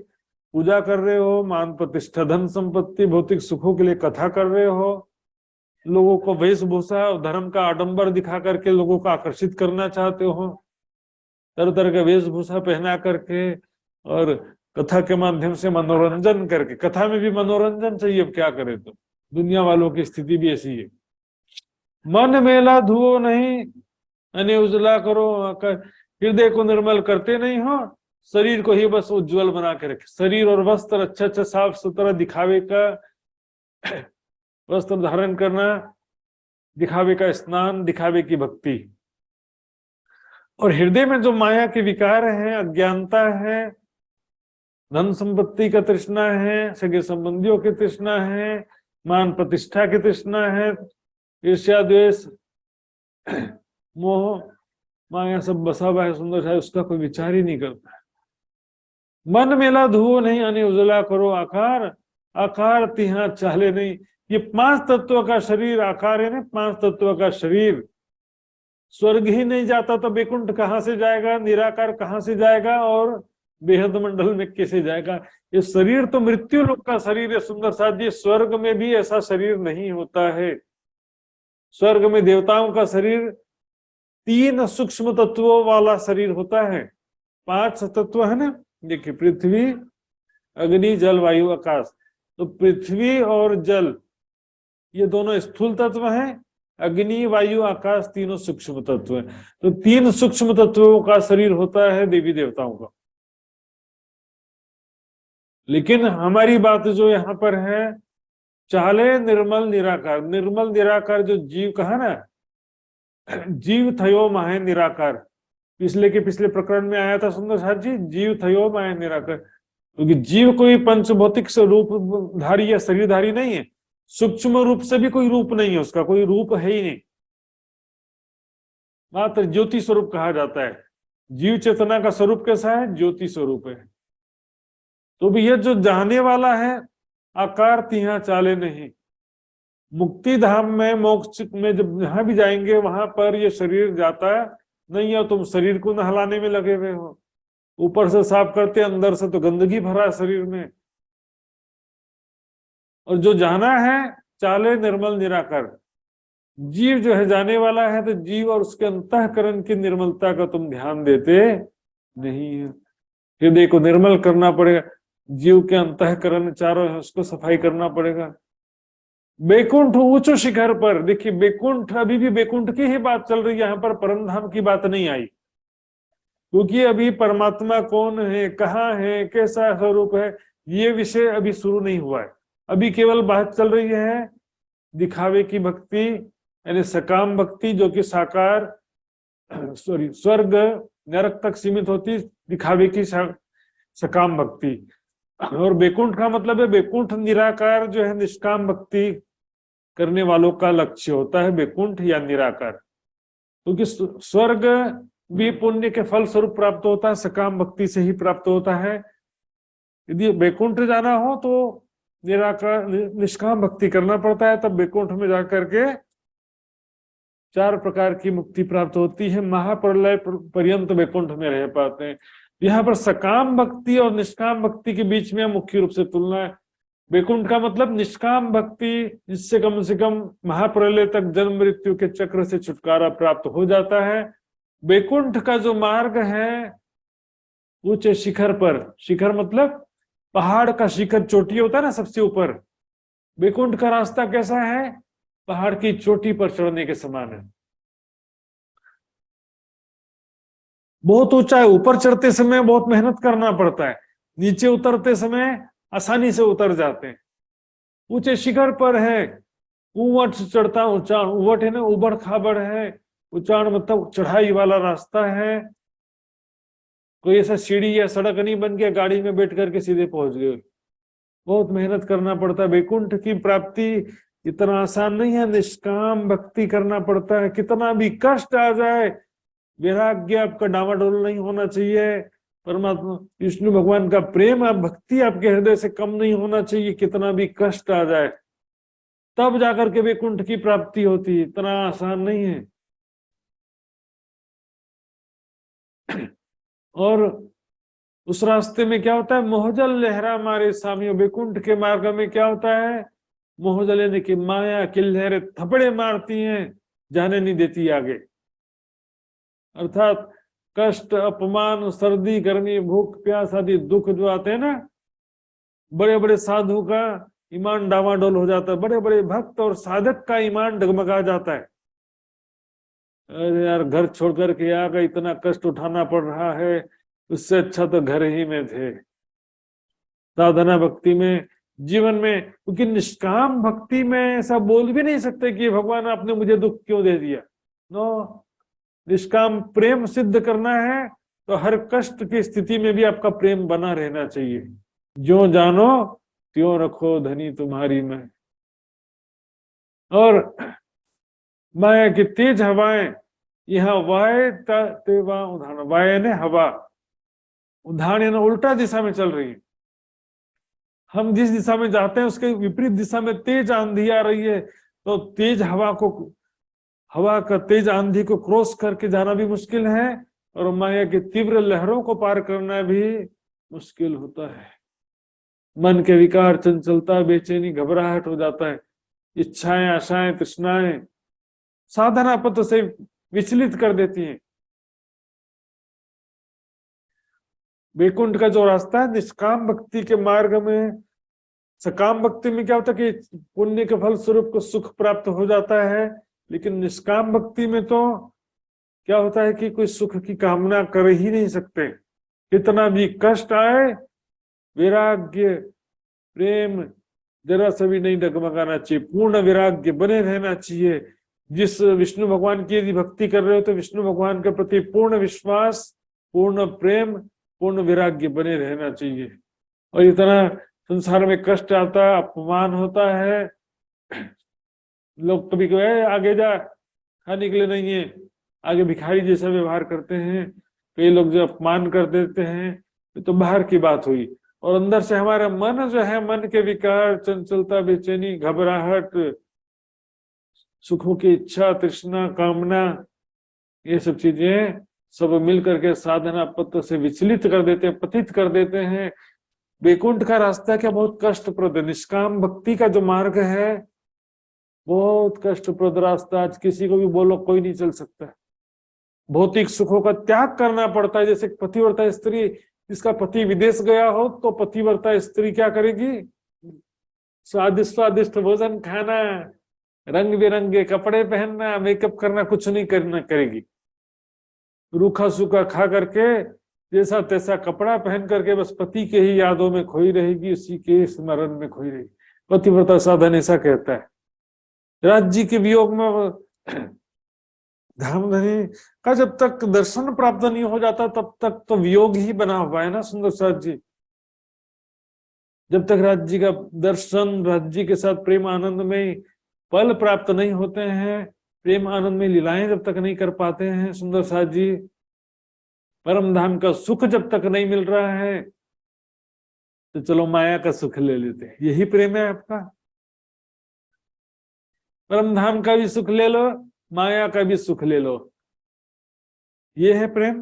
पूजा कर रहे हो। मान प्रतिष्ठा, धन संपत्ति, भौतिक सुखों के लिए कथा कर रहे हो। लोगों को वेशभूषा और धर्म का आडंबर दिखा करके लोगों को आकर्षित करना चाहते हो, तरह तरह का वेशभूषा पहना करके और कथा के माध्यम से मनोरंजन करके। कथा में भी मनोरंजन चाहिए, अब क्या करें। तो दुनिया वालों की स्थिति भी ऐसी है। मन मेला धुओ नहीं, यानी उजला करो, हृदय को निर्मल करते नहीं हो, शरीर को ही बस उज्जवल बना के रखे। शरीर और वस्त्र अच्छा अच्छा साफ सुथरा, दिखावे का वस्त्र धारण करना, दिखावे का स्नान, दिखावे की भक्ति। और हृदय में जो माया के विकार हैं, अज्ञानता है, धन संपत्ति का तृष्णा है, सगे संबंधियों की तृष्णा है, मान प्रतिष्ठा की तृष्णा है, ईर्ष्या द्वेष मोह माया सब बसा हुआ है सुंदर है, उसका कोई विचार ही नहीं करता। मन मेला धुओ नहीं, यानी उजला करो आकार, आकार तिहा चाले नहीं। ये 5 तत्वों का शरीर आकार है ना, 5 तत्वों का शरीर। स्वर्ग ही नहीं जाता तो वैकुंठ कहाँ से जाएगा, निराकार कहाँ से जाएगा, और बेहद मंडल में कैसे जाएगा। ये शरीर तो मृत्यु लोक का शरीर है सुंदर साथ जी। स्वर्ग में भी ऐसा शरीर नहीं होता है। स्वर्ग में देवताओं का शरीर 3 सूक्ष्म तत्वों वाला शरीर होता है। 5 तत्व है ना, देखिए, पृथ्वी, अग्नि, जल, वायु, आकाश। तो पृथ्वी और जल ये दोनों स्थूल तत्व हैं, अग्नि, वायु, आकाश तीनों सूक्ष्म तत्व हैं। तो 3 सूक्ष्म तत्वों का शरीर होता है देवी देवताओं का। लेकिन हमारी बात जो यहाँ पर है, चाले निर्मल निराकार। निर्मल निराकार जो जीव कहा ना, जीव थयो माहे निराकार, पिछले प्रकरण में आया था सुंदर साथ जी, जीव थयो माहे निराकार। क्योंकि जीव कोई पंचभौतिक रूप धारी या शरीरधारी नहीं है, सूक्ष्म रूप से भी कोई रूप नहीं है, उसका कोई रूप है ही नहीं, मात्र ज्योति स्वरूप कहा जाता है। जीव चेतना का स्वरूप कैसा है, ज्योति स्वरूप है। तो भी ये जो जाने वाला है, आकार तिहा चाले नहीं। मुक्ति धाम में, मोक्ष में जब जहां भी जाएंगे वहां पर ये शरीर जाता है नहीं है। तुम शरीर को नहलाने में लगे हुए हो, ऊपर से साफ करते, अंदर से तो गंदगी भरा है शरीर में। और जो जाना है, चाले निर्मल निराकार, जीव जो है जाने वाला है, तो जीव और उसके अंतःकरण की निर्मलता का तुम ध्यान देते नहीं है। हृदय को निर्मल करना पड़ेगा, जीव के अंतःकरण चारों है उसको सफाई करना पड़ेगा। बैकुंठ उच्च शिखर पर, देखिए बैकुंठ, अभी भी बैकुंठ की ही बात चल रही है, यहाँ पर परम धाम की बात नहीं आई। क्योंकि अभी परमात्मा कौन है, कहाँ है, कैसा स्वरूप है, ये विषय अभी शुरू नहीं हुआ है। अभी केवल बात चल रही है दिखावे की भक्ति, यानी सकाम भक्ति, जो कि साकार स्वर्ग नरक तक सीमित होती, दिखावे की सकाम भक्ति। और बैकुंठ का मतलब है, बैकुंठ निराकार जो है, निष्काम भक्ति करने वालों का लक्ष्य होता है बैकुंठ या निराकार। क्योंकि स्वर्ग भी पुण्य के फल स्वरूप प्राप्त होता है, सकाम भक्ति से ही प्राप्त होता है। यदि बैकुंठ जाना हो तो निराकार निष्काम भक्ति करना पड़ता है, तब बैकुंठ में जाकर के 4 प्रकार की मुक्ति प्राप्त होती है। महाप्रलय पर्यंत बैकुंठ में रह पाते हैं। यहाँ पर सकाम भक्ति और निष्काम भक्ति के बीच में मुख्य रूप से तुलना है। बैकुंठ का मतलब निष्काम भक्ति, जिससे कम से कम महाप्रलय तक जन्म मृत्यु के चक्र से छुटकारा प्राप्त हो जाता है। बैकुंठ का जो मार्ग है ऊंचे शिखर पर, शिखर मतलब पहाड़ का शिखर, चोटी होता है ना सबसे ऊपर, बैकुंठ का रास्ता कैसा है, पहाड़ की चोटी पर चढ़ने के समान है। बहुत ऊंचा है, ऊपर चढ़ते समय बहुत मेहनत करना पड़ता है, नीचे उतरते समय आसानी से उतर जाते हैं। ऊंचे शिखर पर है, ऊंट चढ़ता ऊंचाण, ऊंट है ना, उबड़ खाबड़ है, ऊंचाण मतलब चढ़ाई वाला रास्ता है, कोई ऐसा सीढ़ी या सड़क नहीं बन गया गाड़ी में बैठ करके सीधे पहुंच गए। बहुत मेहनत करना पड़ता है। वैकुंठ की प्राप्ति इतना आसान नहीं है, निष्काम भक्ति करना पड़ता है। कितना भी कष्ट आ जाए, वैराग्य आपका डावाडोल नहीं होना चाहिए। परमात्मा विष्णु भगवान का प्रेम, आप भक्ति आपके हृदय से कम नहीं होना चाहिए, कितना भी कष्ट आ जाए, तब जाकर के वैकुंठ की प्राप्ति होती है। इतना आसान नहीं है। और उस रास्ते में क्या होता है, मोहजल लहरा मारे सामियों। वैकुंठ के मार्ग में क्या होता है, मोहजल यानी कि माया की लहरें थपड़े मारती हैं, जाने नहीं देती आगे। अर्थात कष्ट, अपमान, सर्दी, गर्मी, भूख, प्यास आदि दुख जो आते हैं ना, बड़े बड़े साधु का ईमान डावाडोल हो जाता है, बड़े बड़े भक्त और साधक का ईमान डगमगा जाता है। अरे यार, घर छोड़ करके आ गए, इतना कष्ट उठाना पड़ रहा है, उससे अच्छा तो घर ही में थे। साधना भक्ति में, जीवन में, क्योंकि निष्काम भक्ति में ऐसा बोल भी नहीं सकते कि भगवान आपने मुझे दुख क्यों दे दिया। नो, निष्काम प्रेम सिद्ध करना है तो हर कष्ट की स्थिति में भी आपका प्रेम बना रहना चाहिए। जो जानो त्यों रखो धनी तुम्हारी मैं। और माया की तेज हवाएं, यहाँ वाय तेवा उधान, वाय ने हवा, उधान यानी उल्टा दिशा में चल रही है। हम जिस दिशा में जाते हैं उसके विपरीत दिशा में तेज आंधी आ रही है, तो तेज हवा का तेज आंधी को क्रॉस करके जाना भी मुश्किल है, और माया की तीव्र लहरों को पार करना भी मुश्किल होता है। मन के विकार, चंचलता, बेचैनी, घबराहट हो जाता है। इच्छाएं, आशाएं, तृष्णाएं साधना पथ से विचलित कर देती हैं। वैकुंठ का जो रास्ता है, निष्काम भक्ति के मार्ग में, सकाम भक्ति में क्या होता है कि पुण्य के फल स्वरूप को सुख प्राप्त हो जाता है, लेकिन निष्काम भक्ति में तो क्या होता है कि कोई सुख की कामना कर ही नहीं सकते। कितना भी कष्ट आए, वैराग्य, प्रेम जरा सा भी नहीं डगमगाना चाहिए, पूर्ण वैराग्य बने रहना चाहिए। जिस विष्णु भगवान की यदि भक्ति कर रहे हो तो विष्णु भगवान के प्रति पूर्ण विश्वास, पूर्ण प्रेम, पूर्ण वैराग्य बने रहना चाहिए। और इतना संसार में कष्ट आता है, अपमान होता है, लोग कभी कभी आगे जा, खाने के लिए नहीं है, आगे भिखारी जैसा व्यवहार करते हैं, कई लोग जो अपमान कर देते हैं, तो बाहर की बात हुई। और अंदर से हमारा मन जो है, मन के विकार, चंचलता, बेचैनी, घबराहट, सुखों की इच्छा, तृष्णा, कामना, ये सब चीजें सब मिल करके साधना पथ से विचलित कर देते हैं, पतित कर देते हैं। वैकुंठ का रास्ता क्या बहुत कष्टप्रद है। निष्काम भक्ति का जो मार्ग है बहुत कष्टप्रद रास्ता, आज किसी को भी बोलो कोई नहीं चल सकता। भौतिक सुखों का त्याग करना पड़ता है। जैसे पतिव्रता स्त्री, जिसका पति विदेश गया हो तो पतिव्रता स्त्री क्या करेगी, स्वादिष्ट स्वादिष्ट भोजन खाना, रंग बिरंगे कपड़े पहनना, मेकअप करना कुछ नहीं करेगी। रूखा सूखा खा करके, जैसा तैसा कपड़ा पहन करके बस पति के ही यादों में खोई रहेगी, उसी के स्मरण में खोई रहेगी। पतिव्रता साधन ऐसा कहता है। राज्य के वियोग में धर्मधनी का जब तक दर्शन प्राप्त नहीं हो जाता तब तक तो वियोग ही बना हुआ है ना सुंदर साथ जी। जब तक राज्य का दर्शन, राज्य के साथ प्रेम आनंद में पल प्राप्त नहीं होते हैं, प्रेम आनंद में लीलाएं जब तक नहीं कर पाते हैं सुंदर साथ जी, परम धाम का सुख जब तक नहीं मिल रहा है, तो चलो माया का सुख ले लेते हैं। यही प्रेम है आपका। परम धाम का भी सुख ले लो, माया का भी सुख ले लो, ये है प्रेम।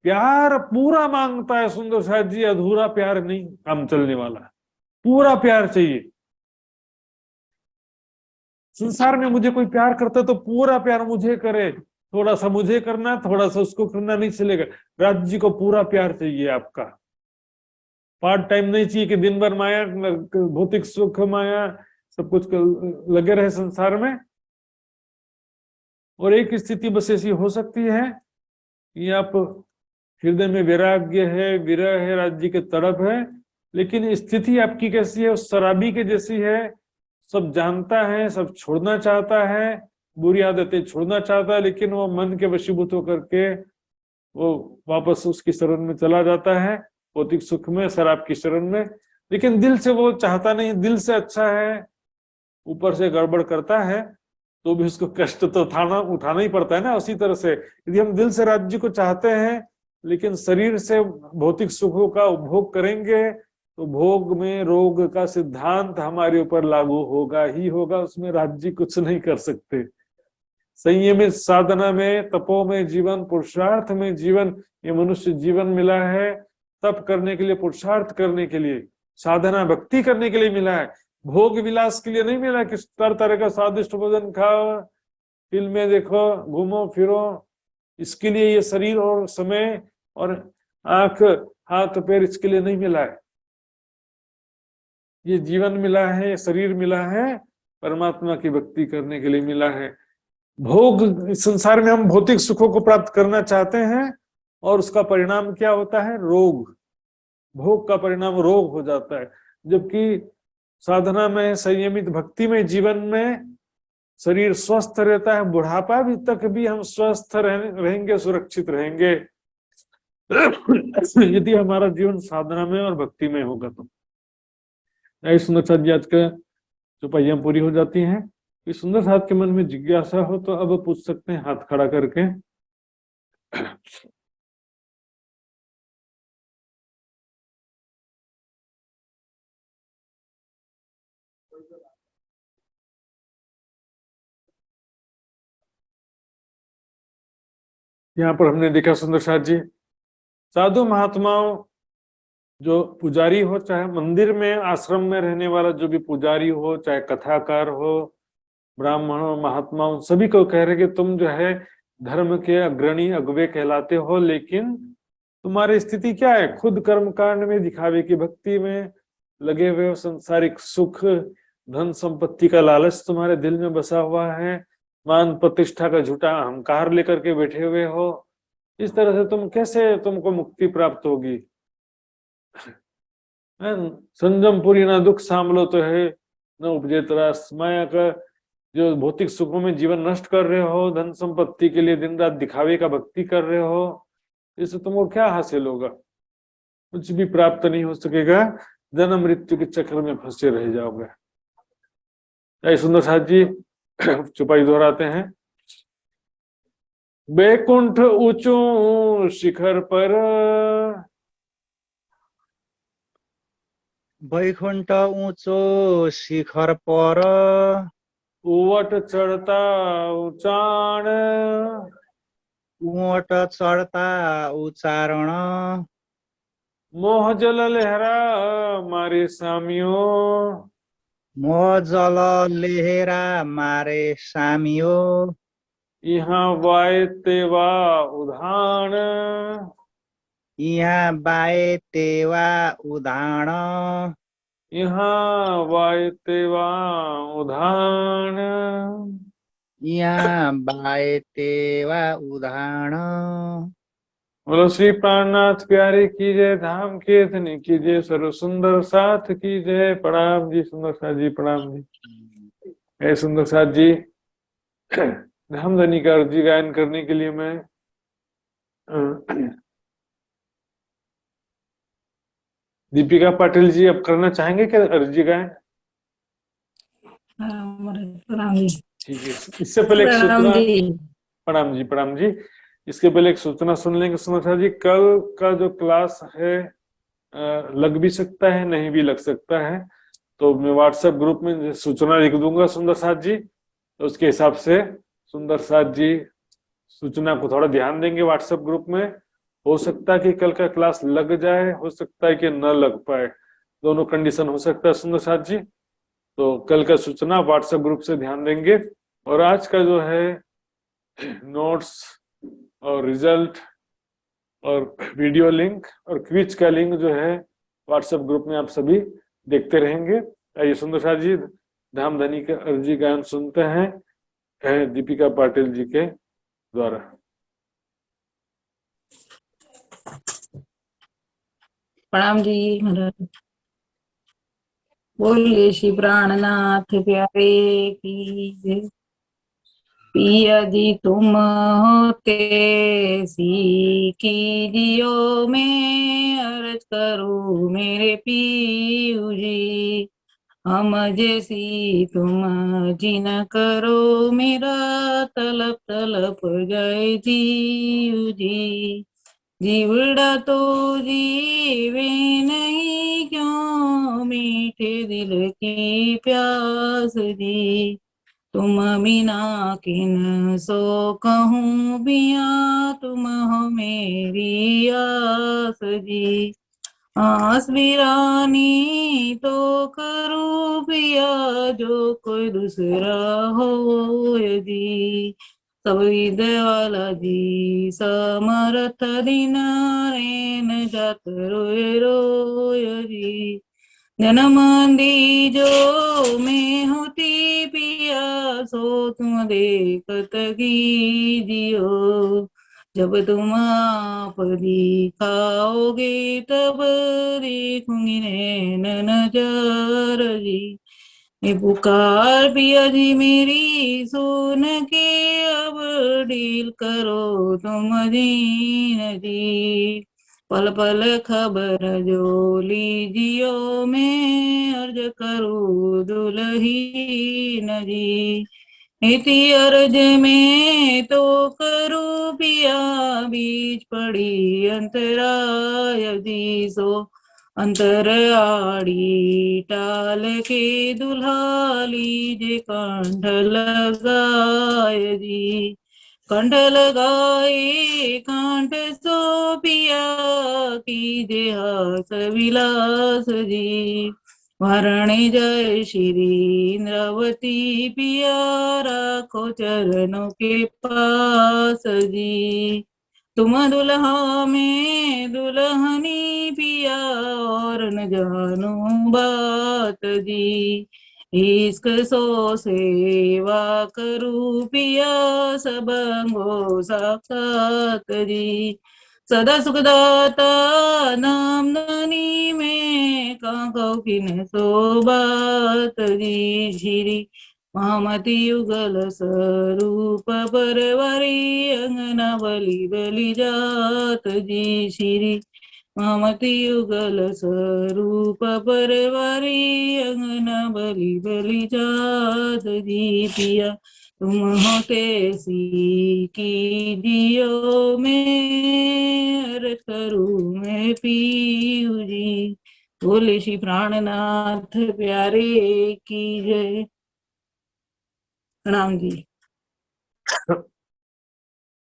प्यार पूरा मांगता है सुंदर साथ जी, अधूरा प्यार नहीं काम चलने वाला, पूरा प्यार चाहिए। संसार में मुझे कोई प्यार करता तो पूरा प्यार मुझे करे, थोड़ा सा मुझे करना, थोड़ा सा उसको करना नहीं चलेगा। राज्य को पूरा प्यार चाहिए आपका, पार्ट टाइम नहीं चाहिए कि दिन भर माया, भौतिक सुख, माया सब कुछ लगे रहे संसार में। और एक स्थिति बस ऐसी हो सकती है कि आप हृदय में वैराग्य है, विरह है, राज्य की तड़प है, लेकिन स्थिति आपकी कैसी है? उस शराबी के जैसी है। सब जानता है, सब छोड़ना चाहता है, बुरी आदतें छोड़ना चाहता है, लेकिन वो मन के वशीभूत होकर के वो वापस उसकी शरण में चला जाता है, भौतिक सुख में, शराब की शरण में। लेकिन दिल से वो चाहता नहीं, दिल से अच्छा है, ऊपर से गड़बड़ करता है तो भी उसको कष्ट तो उठाना ही पड़ता है ना। उसी तरह से यदि हम दिल से राज्य को चाहते हैं लेकिन शरीर से भौतिक सुखों का उपभोग करेंगे तो भोग में रोग का सिद्धांत हमारे ऊपर लागू होगा ही होगा, उसमें राज्य कुछ नहीं कर सकते। संयमित साधना में, तपो में जीवन, पुरुषार्थ में जीवन, ये मनुष्य जीवन मिला है तप करने के लिए, पुरुषार्थ करने के लिए, साधना भक्ति करने के लिए मिला है, भोग विलास के लिए नहीं मिला कि तरह तरह का स्वादिष्ट भोजन खाओ, फिल्में देखो, घूमो फिरो। इसके लिए ये शरीर और समय और आंख हाथ पैर इसके लिए नहीं मिला है। ये जीवन मिला है, शरीर मिला है, परमात्मा की भक्ति करने के लिए मिला है। भोग, संसार में हम भौतिक सुखों को प्राप्त करना चाहते हैं और उसका परिणाम क्या होता है? रोग। भोग का परिणाम रोग हो जाता है। जबकि साधना में, संयमित भक्ति में, जीवन में शरीर स्वस्थ रहता है, बुढ़ापा भी तक भी हम स्वस्थ रहेंगे, सुरक्षित रहेंगे यदि हमारा जीवन साधना में और भक्ति में होगा तो। ऐसी सुंदर साथ जी आज का चौपाइयां पूरी हो जाती हैं। इस सुंदर साथ के मन में जिज्ञासा हो तो अब पूछ सकते हैं हाथ खड़ा करके। यहाँ पर हमने देखा सुंदर साथ जी, साधु महात्माओं, जो पुजारी हो, चाहे मंदिर में आश्रम में रहने वाला जो भी पुजारी हो, चाहे कथाकार हो, ब्राह्मण हो, महात्मा, सभी को कह रहे कि तुम जो है धर्म के अग्रणी अगुवे कहलाते हो, लेकिन तुम्हारी स्थिति क्या है? खुद कर्म कांड में, दिखावे की भक्ति में लगे हुए हो, संसारिक सुख, धन संपत्ति का लालच तुम्हारे दिल में बसा हुआ है, मान प्रतिष्ठा का झूठा अहंकार लेकर के बैठे हुए हो। इस तरह से तुम कैसे, तुमको मुक्ति प्राप्त होगी? संजम पूरी ना दुख सांभलो तो है न उपजे त्रास। माया का जो भौतिक सुखों में जीवन नष्ट कर रहे हो, धन संपत्ति के लिए दिन रात दिखावे का भक्ति कर रहे हो, इससे तुमको क्या हासिल होगा? कुछ भी प्राप्त नहीं हो सकेगा, जन्म मृत्यु के चक्र में फंसे रह जाओगे। ऐ सुंदर साथ जी चौपाई दोहराते हैं। बैकुंठ ऊंचू शिखर पर, वैकुण्ठ ऊँचो शिखर पर, उवट चढ़ता उचाण, ऊँट चढ्ता उच्चारण, मोह जल लहरा मारे सामियो, मोह जल लेहेरा मारे सामियो, यहाँ वाय तेवा उधाण, यहाँ बाए तेवा उधाण, यहाँ वाय तेवा उधाण। यहाँ बाए तेवा उधाण। बोलो श्री प्राणनाथ प्यारे की जय, धाम की धनी की जय, सर्व सुंदर साथ की जय। प्रणाम जी सुंदर साथ जी, प्रणाम जी। ए सुंदर साथ जी, धाम धनी का अर्जी गायन करने के लिए मैं दीपिका पाटिल जी अब करना चाहेंगे क्या अर्जी गायन? प्रणाम जी। ठीक है, इससे पहले एक सूचना। प्रणाम जी, प्रणाम जी। इसके पहले एक सूचना सुन लेंगे सुंदर साथ जी। कल का जो क्लास है लग भी सकता है, नहीं भी लग सकता है, तो मैं व्हाट्सएप ग्रुप में सूचना लिख दूंगा सुंदर साथ जी, तो उसके हिसाब से सुंदर साथ जी सूचना को थोड़ा ध्यान देंगे व्हाट्सएप ग्रुप में। हो सकता है कि कल का क्लास लग जाए, हो सकता है कि न लग पाए, दोनों कंडीशन हो सकता है सुंदर साथ जी। तो कल का सूचना व्हाट्सएप ग्रुप से ध्यान देंगे। और आज का जो है नोट्स और रिजल्ट और वीडियो लिंक और क्विज का लिंक जो है व्हाट्सएप ग्रुप में आप सभी देखते रहेंगे। आइए सुंदर साथ जी धाम धनी के अर्जी गायन सुनते हैं दीपिका पाटिल जी के द्वारा। प्रणाम जी महाराज। बोलिए श्री प्राणनाथ प्यारे की जय। पिया जी तुम होते सी कीजियो, मैं अर्ज करूँ मेरे पीयू जी। हम जैसी तुम जी न करो, मेरा तलप तलप जाए जीव जी। जीवड़ा तो जीवे नहीं, क्यों मीठे दिल की प्यास जी। तुम बिना किन सो कहूँ बिया, तुम हो मेरी आस जी। आस बिरानी तो करूँ पिया, जो कोई दूसरा हो यदि। सब विद्यावाला जी समर्थ दिन रेन जात रोए रोय जी। जन्म दीजो मैं होती पिया, सो तुम देखत कीजियो। जब तुम आप दिखाओगे तब देखूंगी नैन नजर जी। मैं पुकार पिया जी मेरी सुन के, अब डील करो तुम दीन जी। पल पल खबर जो लीजियो, मैं अर्ज करूँ दुलहीन जी। नीति अर्ज में तो करूँ पिया, बीच पड़ी अंतराय दी। सो अंतर आड़ी टाल के दुल्हा लीजे कंठ लगाय जी। कंठ लगाए कंठ सो पिया, कीजे हास विलास जी। वरणे जय श्री इंद्रावती पिया, राखो चरणों के पास जी। तुम दुल्हा में दुल्हनी पिया, और न जानू बात जी। इश्क सो सेवा करूँ पिया, सब अंगो साक्षात जी। सदा सुखदाता नाम धनी में, काको किन सो बात जी। श्री महामति युगल स्वरूप परवारी, अंगना बलि बलि जात जी। श्री महामति युगल स्वरूप परवारी, अंगना बलि बलि जात जी। पिया तुम होते सी कीजियो, मैं अर्ज करूँ मैं पीयू जी। बोले श्री प्राणनाथ प्यारे की जय। प्रणाम जी।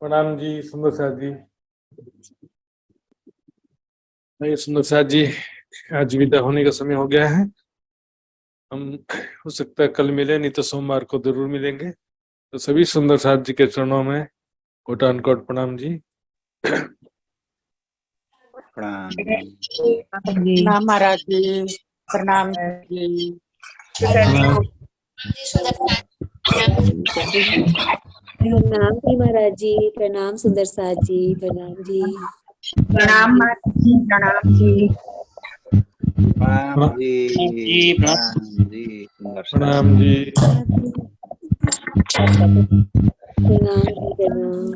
प्रणाम जी सुंदर साथ जी। नहीं सुंदर साथ जी, आज विदा होने का समय हो गया है। हम हो सकता है कल मिले, नहीं तो सोमवार को जरूर मिलेंगे। तो सभी सुंदर साथ जी के चरणों में कोटान कोट प्रणाम जी। प्रणाम प्रणाम महाराज जी। प्रणाम जी। प्रणाम जी महाराज जी, प्रणाम सुंदर साथ जी, प्रणाम जी। प्रणाम महाराज जी। प्रणाम जी। प्रणाम जी सुंदर साथ। प्रणाम जी। प्रणाम जी प्रणाम।